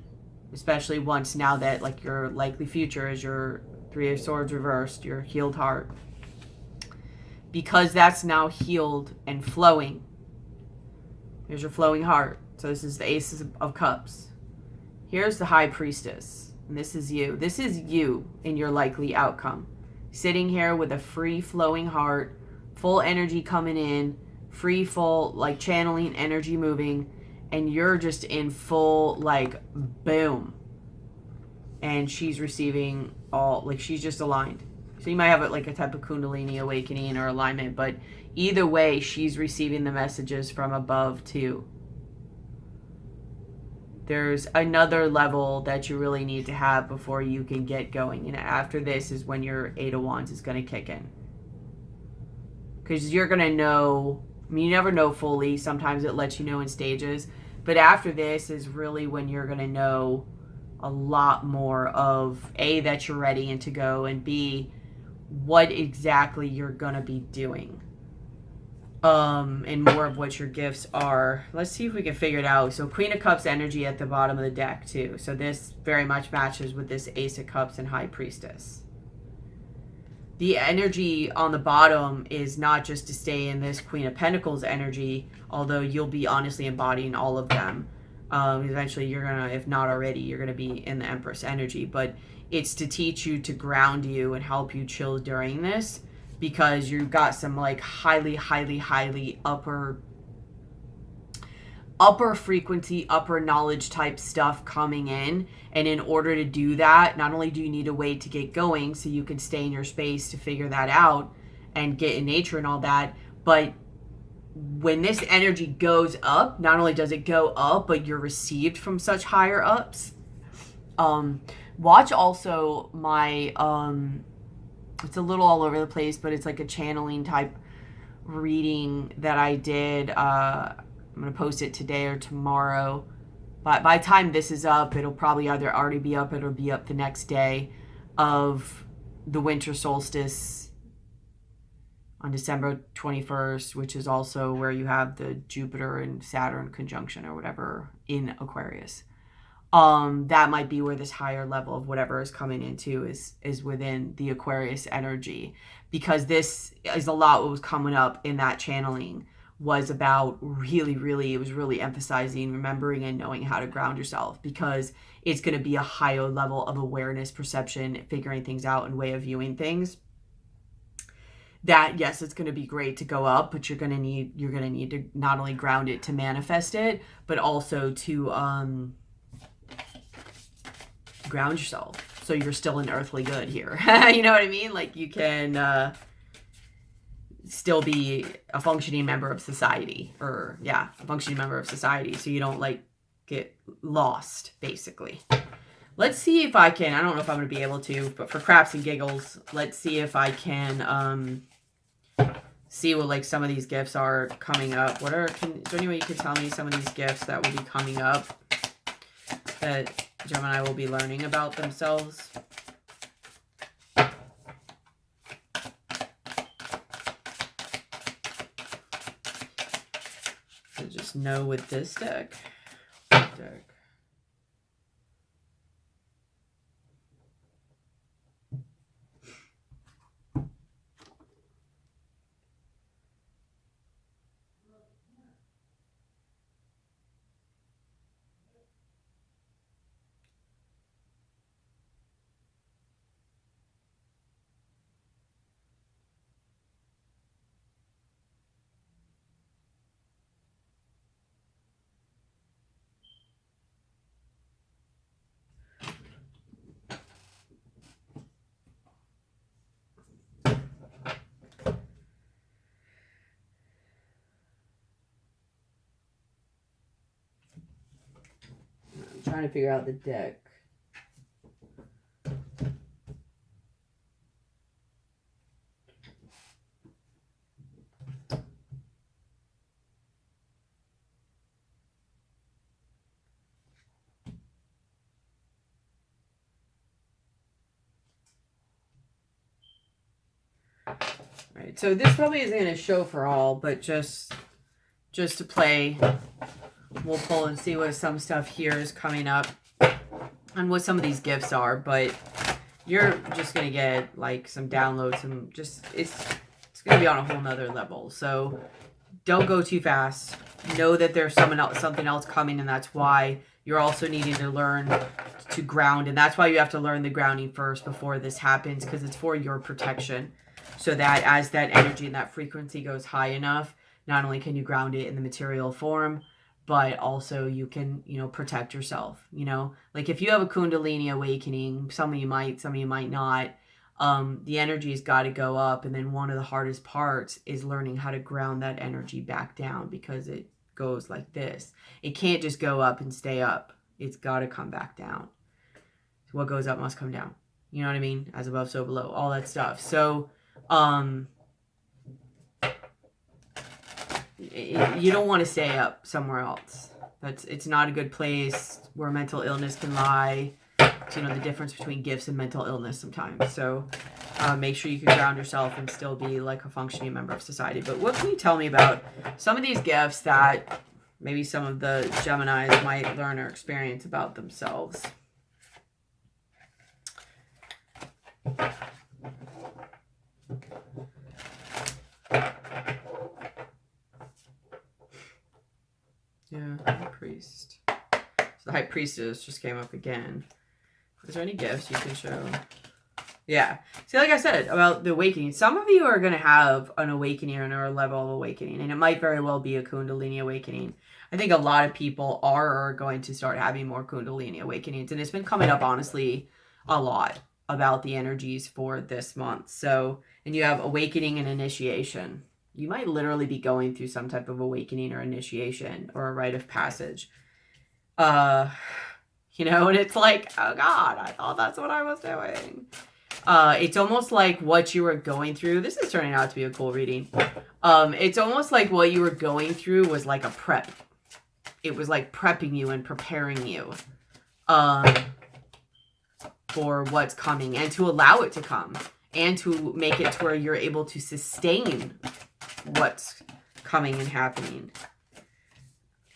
especially once now that like your likely future is your Three of Swords reversed, your healed heart, because that's now healed and flowing. Here's your flowing heart. So this is the Ace of Cups. Here's the High Priestess. And this is you. This is you in your likely outcome. Sitting here with a free flowing heart, full energy coming in, free, full, like channeling energy moving, and you're just in full, like, boom. And she's receiving all, like, she's just aligned. So you might have like a type of Kundalini awakening or alignment, but either way, she's receiving the messages from above too. There's another level that you really need to have before you can get going. And after this is when your Eight of Wands is going to kick in. Because you're going to know, I mean, you never know fully. Sometimes it lets you know in stages. But after this is really when you're going to know a lot more of A, that you're ready and to go, and B, what exactly you're going to be doing. And more of what your gifts are. Let's see if we can figure it out. So Queen of Cups energy at the bottom of the deck too. So this very much matches with this Ace of Cups and High Priestess. The energy on the bottom is not just to stay in this Queen of Pentacles energy, although you'll be honestly embodying all of them. Eventually you're gonna, if not already, you're gonna be in the Empress energy, but it's to teach you, to ground you and help you chill during this, because you've got some like highly upper frequency, upper knowledge type stuff coming in. And in order to do that, not only do you need a way to get going so you can stay in your space to figure that out and get in nature and all that, but when this energy goes up, not only does it go up, but you're received from such higher ups. Watch also my, it's a little all over the place, but it's like a channeling type reading that I did. I'm going to post it today or tomorrow. But by the time this is up, it'll probably either already be up, it'll be up the next day, of the winter solstice on December 21st, which is also where you have the Jupiter and Saturn conjunction or whatever in Aquarius. That might be where this higher level of whatever is coming into is within the Aquarius energy, because this is a lot what was coming up in that channeling was about really, it was really emphasizing remembering and knowing how to ground yourself, because it's going to be a higher level of awareness, perception, figuring things out and way of viewing things. That, yes, it's going to be great to go up, but you're going to need to not only ground it to manifest it, but also to ground yourself so you're still in earthly good here. You know what I mean? Like you can still be a functioning member of society, or a functioning member of society, so you don't like get lost basically. Let's see if I can, I don't know if I'm going to be able to, but for craps and giggles, let's see if I can see what like some of these gifts are coming up. Is there any way you could tell me some of these gifts that will be coming up that Gemini will be learning about themselves? So just know with this deck. I'm trying to figure out the deck. Right, so this probably isn't going to show for all, but just to play, we'll pull and see what some stuff here is coming up and what some of these gifts are. But you're just going to get like some downloads, and just it's going to be on a whole nother level. So don't go too fast. Know that there's something else coming, and that's why you're also needing to learn to ground, and that's why you have to learn the grounding first before this happens, because it's for your protection. So that as that energy and that frequency goes high enough, not only can you ground it in the material form, but also you can, you know, protect yourself. You know, like if you have a Kundalini awakening, some of you might not. The energy's got to go up, and then one of the hardest parts is learning how to ground that energy back down, because it goes like this. It can't just go up and stay up. It's got to come back down. So what goes up must come down. You know what I mean? As above, so below. All that stuff. So you don't want to stay up somewhere else. It's not a good place where mental illness can lie. It's, you know, the difference between gifts and mental illness sometimes. So make sure you can ground yourself and still be like a functioning member of society. But what can you tell me about some of these gifts that maybe some of the Geminis might learn or experience about themselves? Yeah, High Priest. So the High Priestess just came up again. Is there any gifts you can show? Yeah. See, like I said about the awakening, some of you are going to have an awakening or a level of awakening, and it might very well be a Kundalini awakening. I think a lot of people are going to start having more Kundalini awakenings, and it's been coming up, honestly, a lot about the energies for this month. So, and you have awakening and initiation. You might literally be going through some type of awakening or initiation or a rite of passage. You know, and it's like, oh God, I thought that's what I was doing. It's almost like what you were going through. This is turning out to be a cool reading. It's almost like what you were going through was like a prep. It was like prepping you and preparing you for what's coming, and to allow it to come, and to make it to where you're able to sustain what's coming and happening.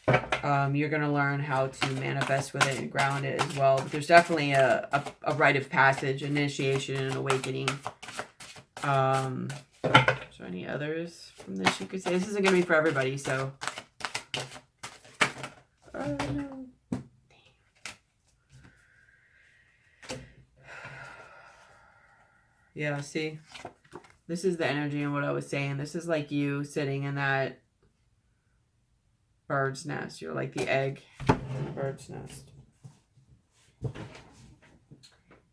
You're going to learn how to manifest with it and ground it as well. But there's definitely a rite of passage, initiation, and awakening. Is there any others from this you could say? This isn't going to be for everybody, so. Oh, no. Yeah, see? This is the energy and what I was saying. This is like you sitting in that bird's nest. You're like the egg in the bird's nest.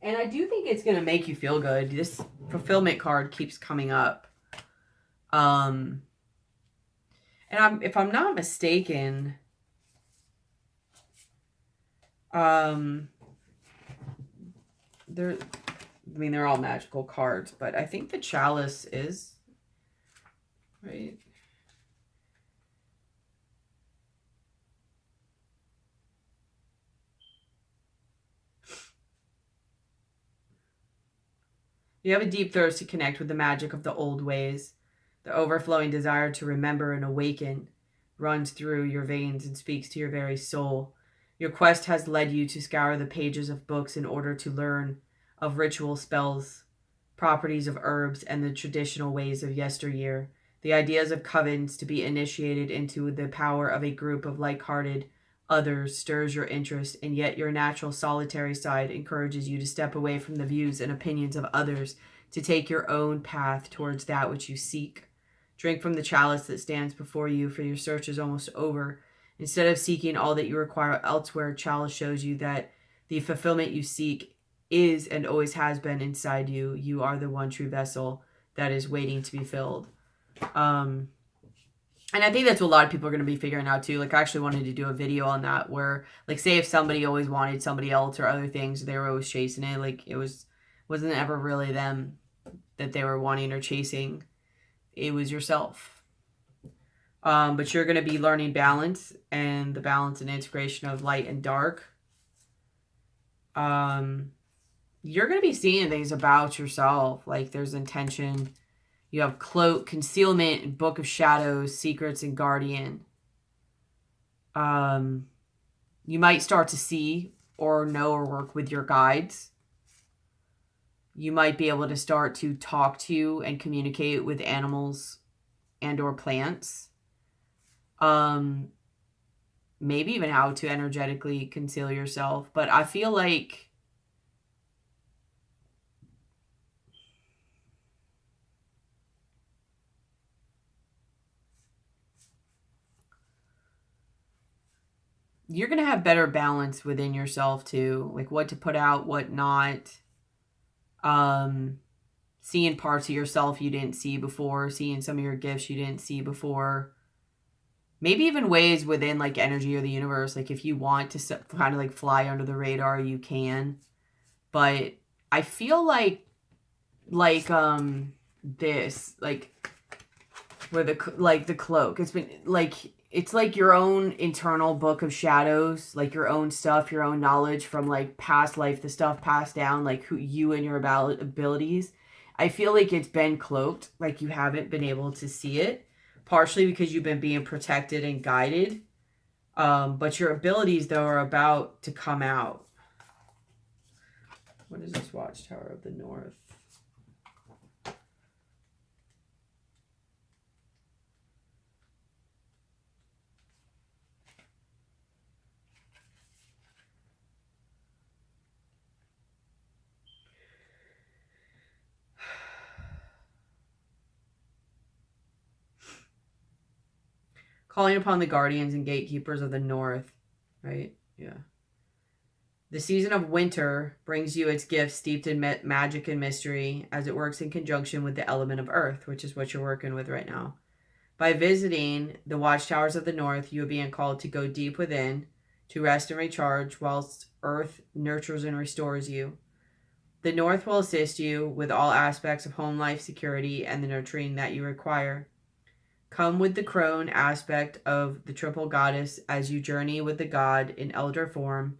And I do think it's going to make you feel good. This fulfillment card keeps coming up. And if I'm not mistaken, they're all magical cards, but I think the chalice is, right? You have a deep thirst to connect with the magic of the old ways. The overflowing desire to remember and awaken runs through your veins and speaks to your very soul. Your quest has led you to scour the pages of books in order to learn of ritual spells, properties of herbs, and the traditional ways of yesteryear. The ideas of covens to be initiated into the power of a group of like-hearted others stirs your interest, and yet your natural solitary side encourages you to step away from the views and opinions of others to take your own path towards that which you seek. Drink from the chalice that stands before you, for your search is almost over. Instead of seeking all that you require elsewhere, chalice shows you that the fulfillment you seek is and always has been inside you. You are the one true vessel that is waiting to be filled. And I think that's what a lot of people are going to be figuring out too. Like, I actually wanted to do a video on that where, like, say if somebody always wanted somebody else or other things, they were always chasing it. Like, wasn't ever really them that they were wanting or chasing. It was yourself. But you're going to be learning balance, and the balance and integration of light and dark. You're going to be seeing things about yourself. Like, there's intention You have Cloak, Concealment, Book of Shadows, Secrets, and Guardian. You might start to see or know or work with your guides. You might be able to start to talk to and communicate with animals and or plants. Maybe even how to energetically conceal yourself. But I feel like you're going to have better balance within yourself too. Like what to put out, what not. Seeing parts of yourself you didn't see before. Seeing some of your gifts you didn't see before. Maybe even ways within like energy or the universe. Like if you want to kind of like fly under the radar, you can. But I feel like this, like where the cloak, it's been like, it's like your own internal book of shadows, like your own stuff, your own knowledge from like past life, the stuff passed down, like who you and your abilities. I feel like it's been cloaked, like you haven't been able to see it, partially because you've been being protected and guided. But your abilities though are about to come out. What is this Watchtower of the North? Calling upon the guardians and gatekeepers of the north, right? Yeah. The season of winter brings you its gifts steeped in magic and mystery as it works in conjunction with the element of earth, which is what you're working with right now. By visiting the watchtowers of the north, you are being called to go deep within, to rest and recharge, whilst earth nurtures and restores you. The north will assist you with all aspects of home life, security, and the nurturing that you require. Come with the crone aspect of the triple goddess as you journey with the god in elder form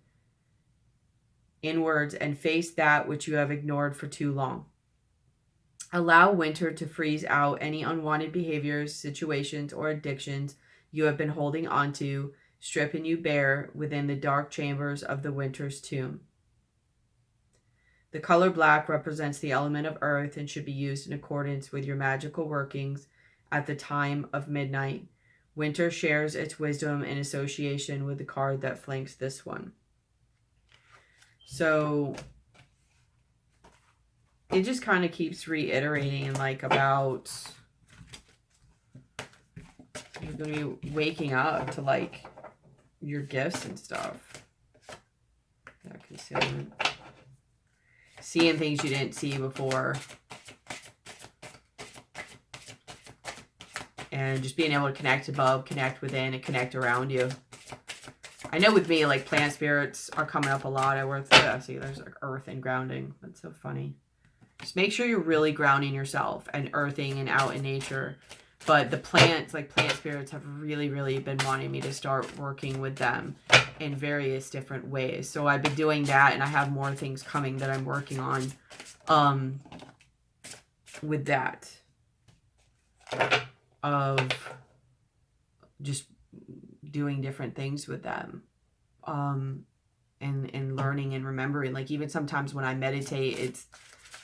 inwards and face that which you have ignored for too long. Allow winter to freeze out any unwanted behaviors, situations, or addictions you have been holding onto, stripping you bare within the dark chambers of the winter's tomb. The color black represents the element of earth and should be used in accordance with your magical workings. At the time of midnight, winter shares its wisdom in association with the card that flanks this one. So it just kind of keeps reiterating like about you're going to be waking up to like your gifts and stuff. That concealment. Seeing things you didn't see before. And just being able to connect above, connect within, and connect around you. I know with me, like, plant spirits are coming up a lot. I work through that. See, there's like earth and grounding. That's so funny. Just make sure you're really grounding yourself and earthing and out in nature. But the plants, like plant spirits, have really, really been wanting me to start working with them in various different ways. So I've been doing that, and I have more things coming that I'm working on with that. Of just doing different things with them and learning and remembering. Like even sometimes when I meditate, it's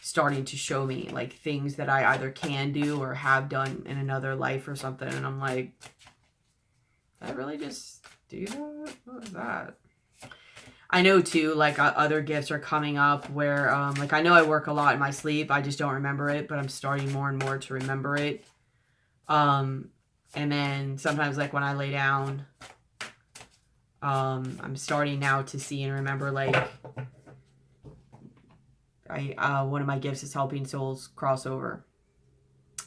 starting to show me like things that I either can do or have done in another life or something, and I'm like, did I really just do that? What was that? I know too, like other gifts are coming up where like I know I work a lot in my sleep, I just don't remember it, but I'm starting more and more to remember it. And then sometimes like when I lay down, I'm starting now to see and remember like one of my gifts is helping souls cross over.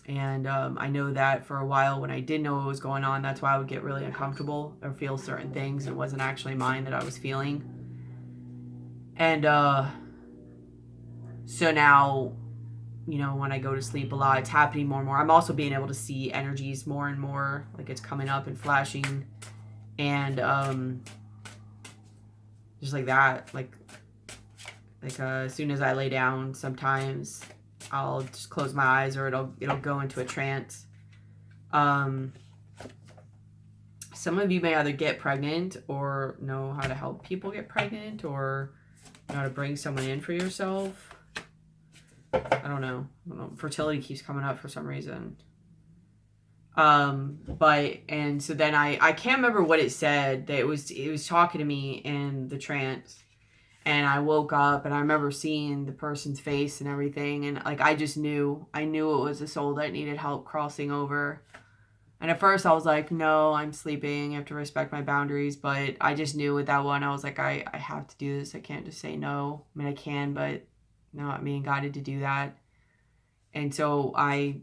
And I know that for a while when I didn't know what was going on, that's why I would get really uncomfortable or feel certain things. It wasn't actually mine that I was feeling. And so now, you know, when I go to sleep a lot, it's happening more and more. I'm also being able to see energies more and more, like it's coming up and flashing, and just like that, like as soon as I lay down, sometimes I'll just close my eyes, or it'll go into a trance. Some of you may either get pregnant or know how to help people get pregnant, or know how to bring someone in for yourself. I don't know. Fertility keeps coming up for some reason. And so then I can't remember what it said. That it was talking to me in the trance. And I woke up and I remember seeing the person's face and everything. And like, I knew it was a soul that needed help crossing over. And at first I was like, no, I'm sleeping. I have to respect my boundaries. But I just knew with that one, I was like, I have to do this. I can't just say no. I mean, I can, but no, I'm being guided to do that. And so I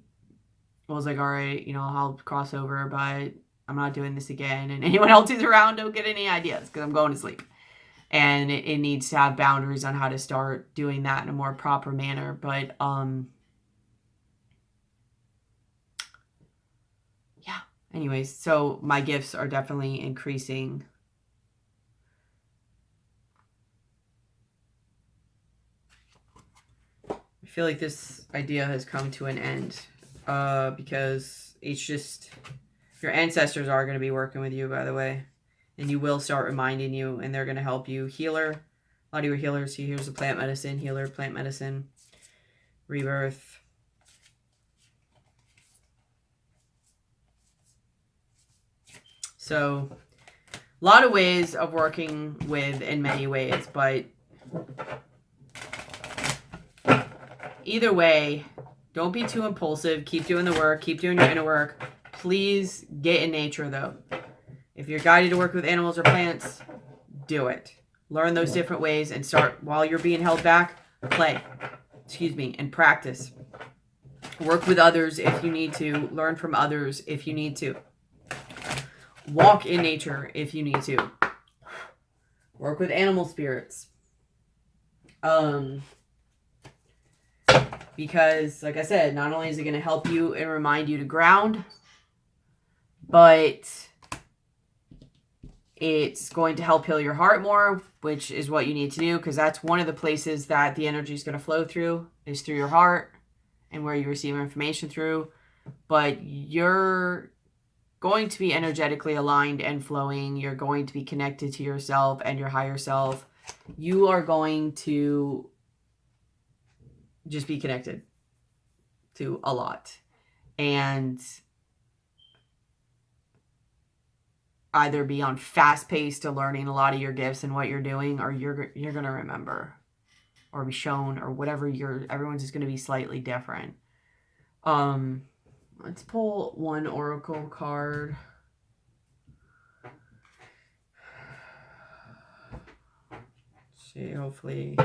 was like, all right, I'll cross over, but I'm not doing this again. And anyone else who's around, don't get any ideas, because I'm going to sleep. And it needs to have boundaries on how to start doing that in a more proper manner. But, yeah. Anyways, so my gifts are definitely increasing. I feel like this idea has come to an end, because it's just, your ancestors are going to be working with you, by the way. And you will start reminding you, and they're going to help you. Healer. A lot of your healers. Here's the plant medicine. Healer, plant medicine. Rebirth. So, a lot of ways of working with in many ways. But either way, don't be too impulsive. Keep doing the work. Keep doing your inner work. Please get in nature, though. If you're guided to work with animals or plants, do it. Learn those different ways and start, while you're being held back, play. And practice. Work with others if you need to. Learn from others if you need to. Walk in nature if you need to. Work with animal spirits. Because, like I said, not only is it going to help you and remind you to ground, but it's going to help heal your heart more, which is what you need to do, because that's one of the places that the energy is going to flow through, is through your heart and where you receive information through. But you're going to be energetically aligned and flowing. You're going to be connected to yourself and your higher self. You are going to just be connected to a lot. And either be on fast pace to learning a lot of your gifts and what you're doing, or you're going to remember or be shown, or whatever. Everyone's just going to be slightly different. Let's pull one oracle card. Let's see, hopefully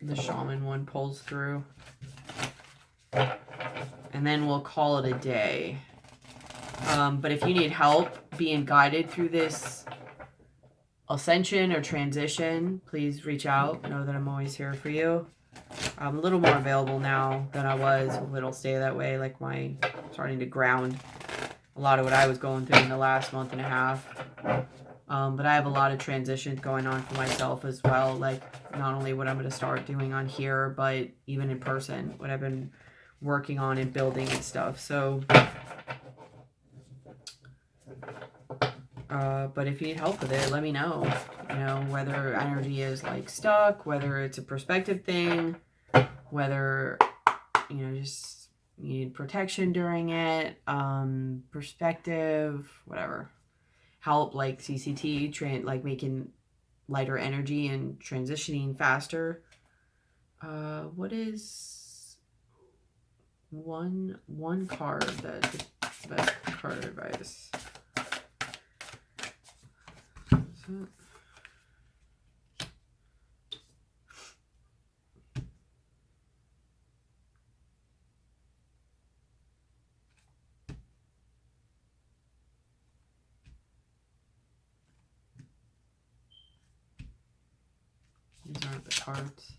the shaman one pulls through. And then we'll call it a day. But if you need help being guided through this ascension or transition, please reach out. Know that I'm always here for you. I'm a little more available now than I was. It'll stay that way. Like, starting to ground a lot of what I was going through in the last month and a half. But I have a lot of transitions going on for myself as well. Like, not only what I'm going to start doing on here, but even in person, what I've been working on and building and stuff. So, but if you need help with it, let me know. Whether energy is like stuck, whether it's a perspective thing, whether, just you need protection during it, perspective, whatever. Help like CCT, like making lighter energy and transitioning faster. What is one card that's the best card advice? These aren't the cards.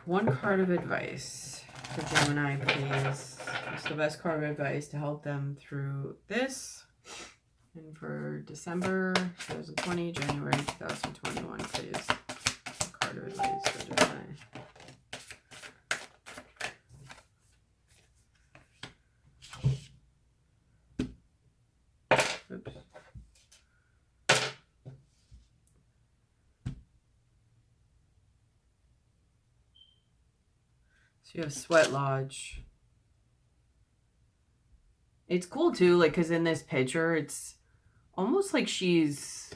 One card of advice for Gemini, please. It's the best card of advice to help them through this. And for December 2020, January 2021, please. harder advice for Gemini. Oops. So you have Sweat Lodge. It's cool too, like, because in this picture, it's almost like she's...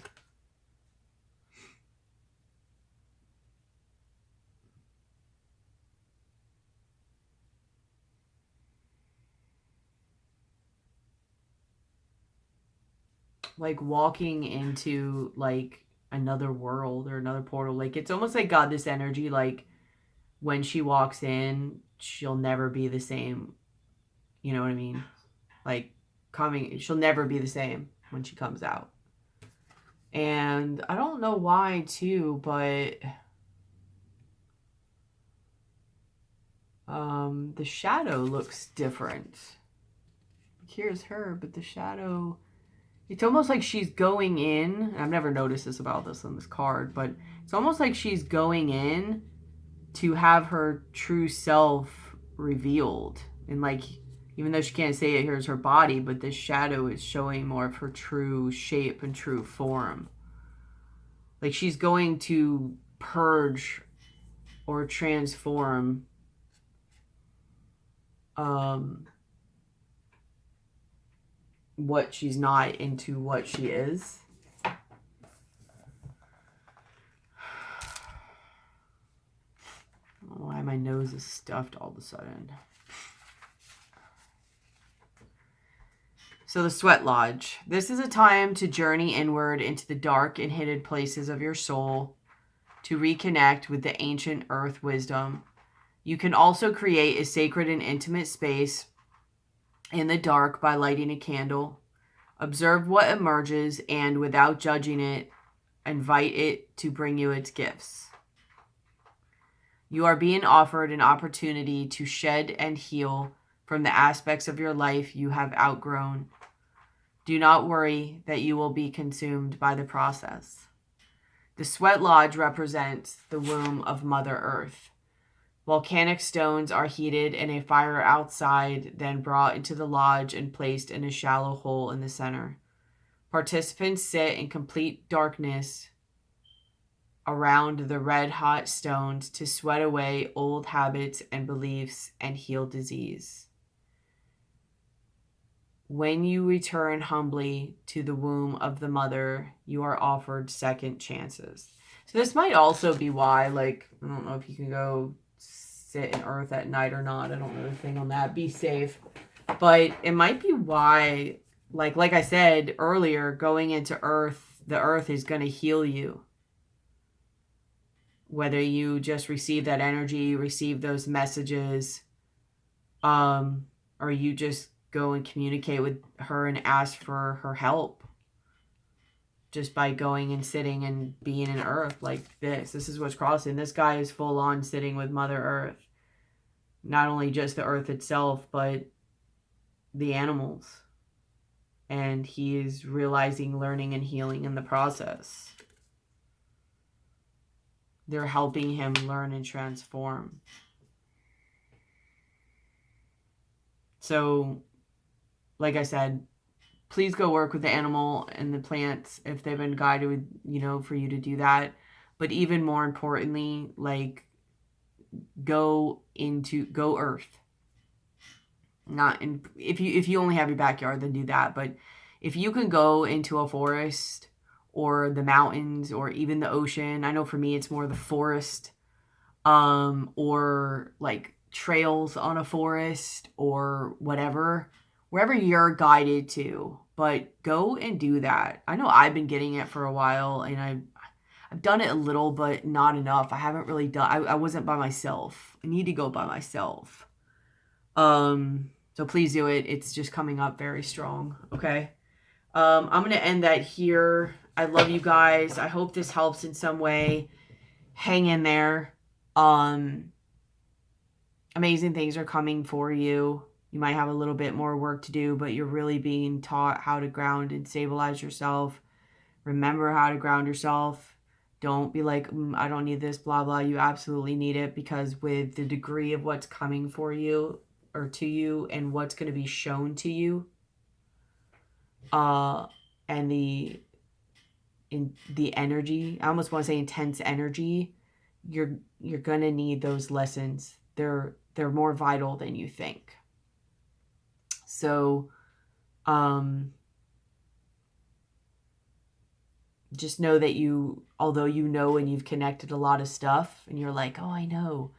like walking into like another world or another portal. Like it's almost like got this energy, like when she walks in, she'll never be the same. You know what I mean? Like she'll never be the same when she comes out. And I don't know why too, but the shadow looks different. Here's her, but the shadow, it's almost like she's going in. I've never noticed this about this on this card, but it's almost like she's going in to have her true self revealed. And like, even though she can't say it, here's her body, but this shadow is showing more of her true shape and true form. Like she's going to purge or transform what she's not into what she is. I don't know why my nose is stuffed all of a sudden. So the Sweat Lodge. This is a time to journey inward into the dark and hidden places of your soul to reconnect with the ancient earth wisdom. You can also create a sacred and intimate space in the dark by lighting a candle. Observe what emerges and, without judging it, invite it to bring you its gifts. You are being offered an opportunity to shed and heal from the aspects of your life you have outgrown. Do not worry that you will be consumed by the process. The Sweat Lodge represents the womb of Mother Earth. Volcanic stones are heated in a fire outside, then brought into the lodge and placed in a shallow hole in the center. Participants sit in complete darkness around the red-hot stones to sweat away old habits and beliefs and heal disease. When you return humbly to the womb of the mother, you are offered second chances. So this might also be why, like, I don't know if you can go sit in earth at night or not. I don't know the thing on that. Be safe. But it might be why, like I said earlier, going into earth, the earth is going to heal you. Whether you just receive that energy, receive those messages, or you just go and communicate with her and ask for her help. Just by going and sitting and being in earth like this. This is what's crossing. This guy is full on sitting with Mother Earth. Not only just the earth itself, but the animals. And he is realizing, learning, and healing in the process. They're helping him learn and transform. So, like I said, please go work with the animal and the plants if they've been guided, for you to do that. But even more importantly, like, go earth. If you only have your backyard, then do that. But if you can go into a forest or the mountains or even the ocean, I know for me it's more the forest, or like trails on a forest or whatever, wherever you're guided to. But go and do that. I know I've been getting it for a while, and I've done it a little, but not enough. I haven't really done. I wasn't by myself. I need to go by myself. So please do it. It's just coming up very strong. Okay. I'm gonna end that here. I love you guys. I hope this helps in some way. Hang in there. Amazing things are coming for you. You might have a little bit more work to do, but you're really being taught how to ground and stabilize yourself. Remember how to ground yourself. Don't be like, I don't need this, blah, blah. You absolutely need it, because with the degree of what's coming for you or to you and what's going to be shown to you, and the energy, I almost want to say intense energy, you're going to need those lessons. They're more vital than you think. So, just know that although you know and you've connected a lot of stuff and you're like, oh, I know,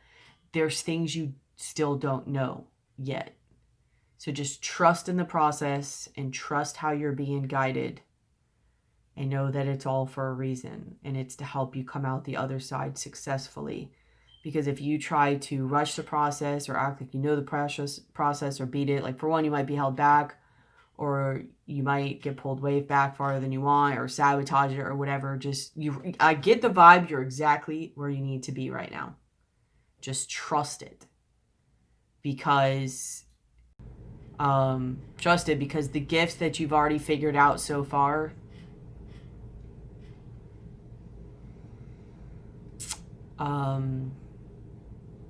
there's things you still don't know yet. So just trust in the process and trust how you're being guided, and know that it's all for a reason, and it's to help you come out the other side successfully. Because if you try to rush the process or act like you know the process or beat it, like for one, you might be held back, or you might get pulled way back farther than you want, or sabotage it or whatever. I get the vibe you're exactly where you need to be right now. Just trust it. Because the gifts that you've already figured out so far,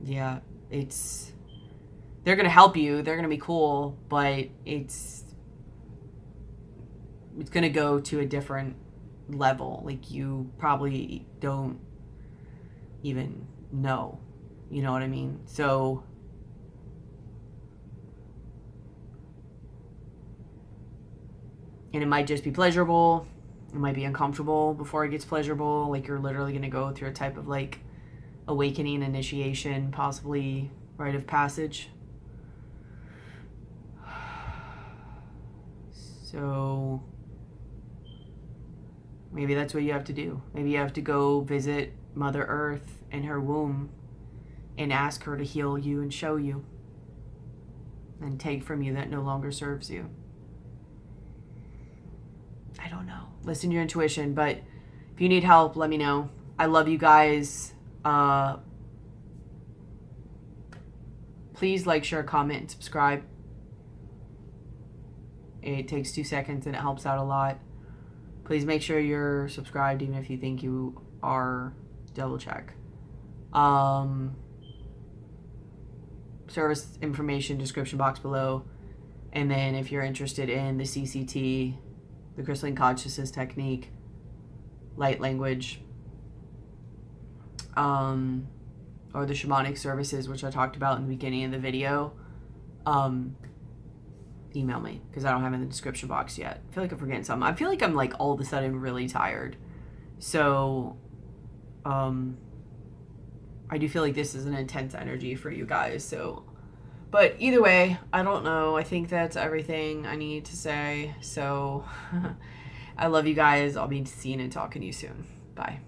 yeah, they're going to help you. They're going to be cool, but it's going to go to a different level. Like, you probably don't even know. You know what I mean? So, and it might just be pleasurable. It might be uncomfortable before it gets pleasurable. Like, you're literally going to go through a type of like awakening, initiation, possibly rite of passage. So maybe that's what you have to do. Maybe you have to go visit Mother Earth in her womb and ask her to heal you and show you and take from you that no longer serves you. I don't know. Listen to your intuition, but if you need help, let me know. I love you guys. Please like, share, comment, and subscribe. It takes 2 seconds and it helps out a lot. Please make sure you're subscribed, even if you think you are. Double check. Service information, description box below. And then if you're interested in the CCT, the Crystalline Consciousness Technique, light language, or the shamanic services, which I talked about in the beginning of the video, email me, because I don't have it in the description box yet. I feel like I'm forgetting something. I feel like I'm like all of a sudden really tired. So, I do feel like this is an intense energy for you guys. So, but either way, I don't know. I think that's everything I need to say. So, I love you guys. I'll be seeing and talking to you soon. Bye.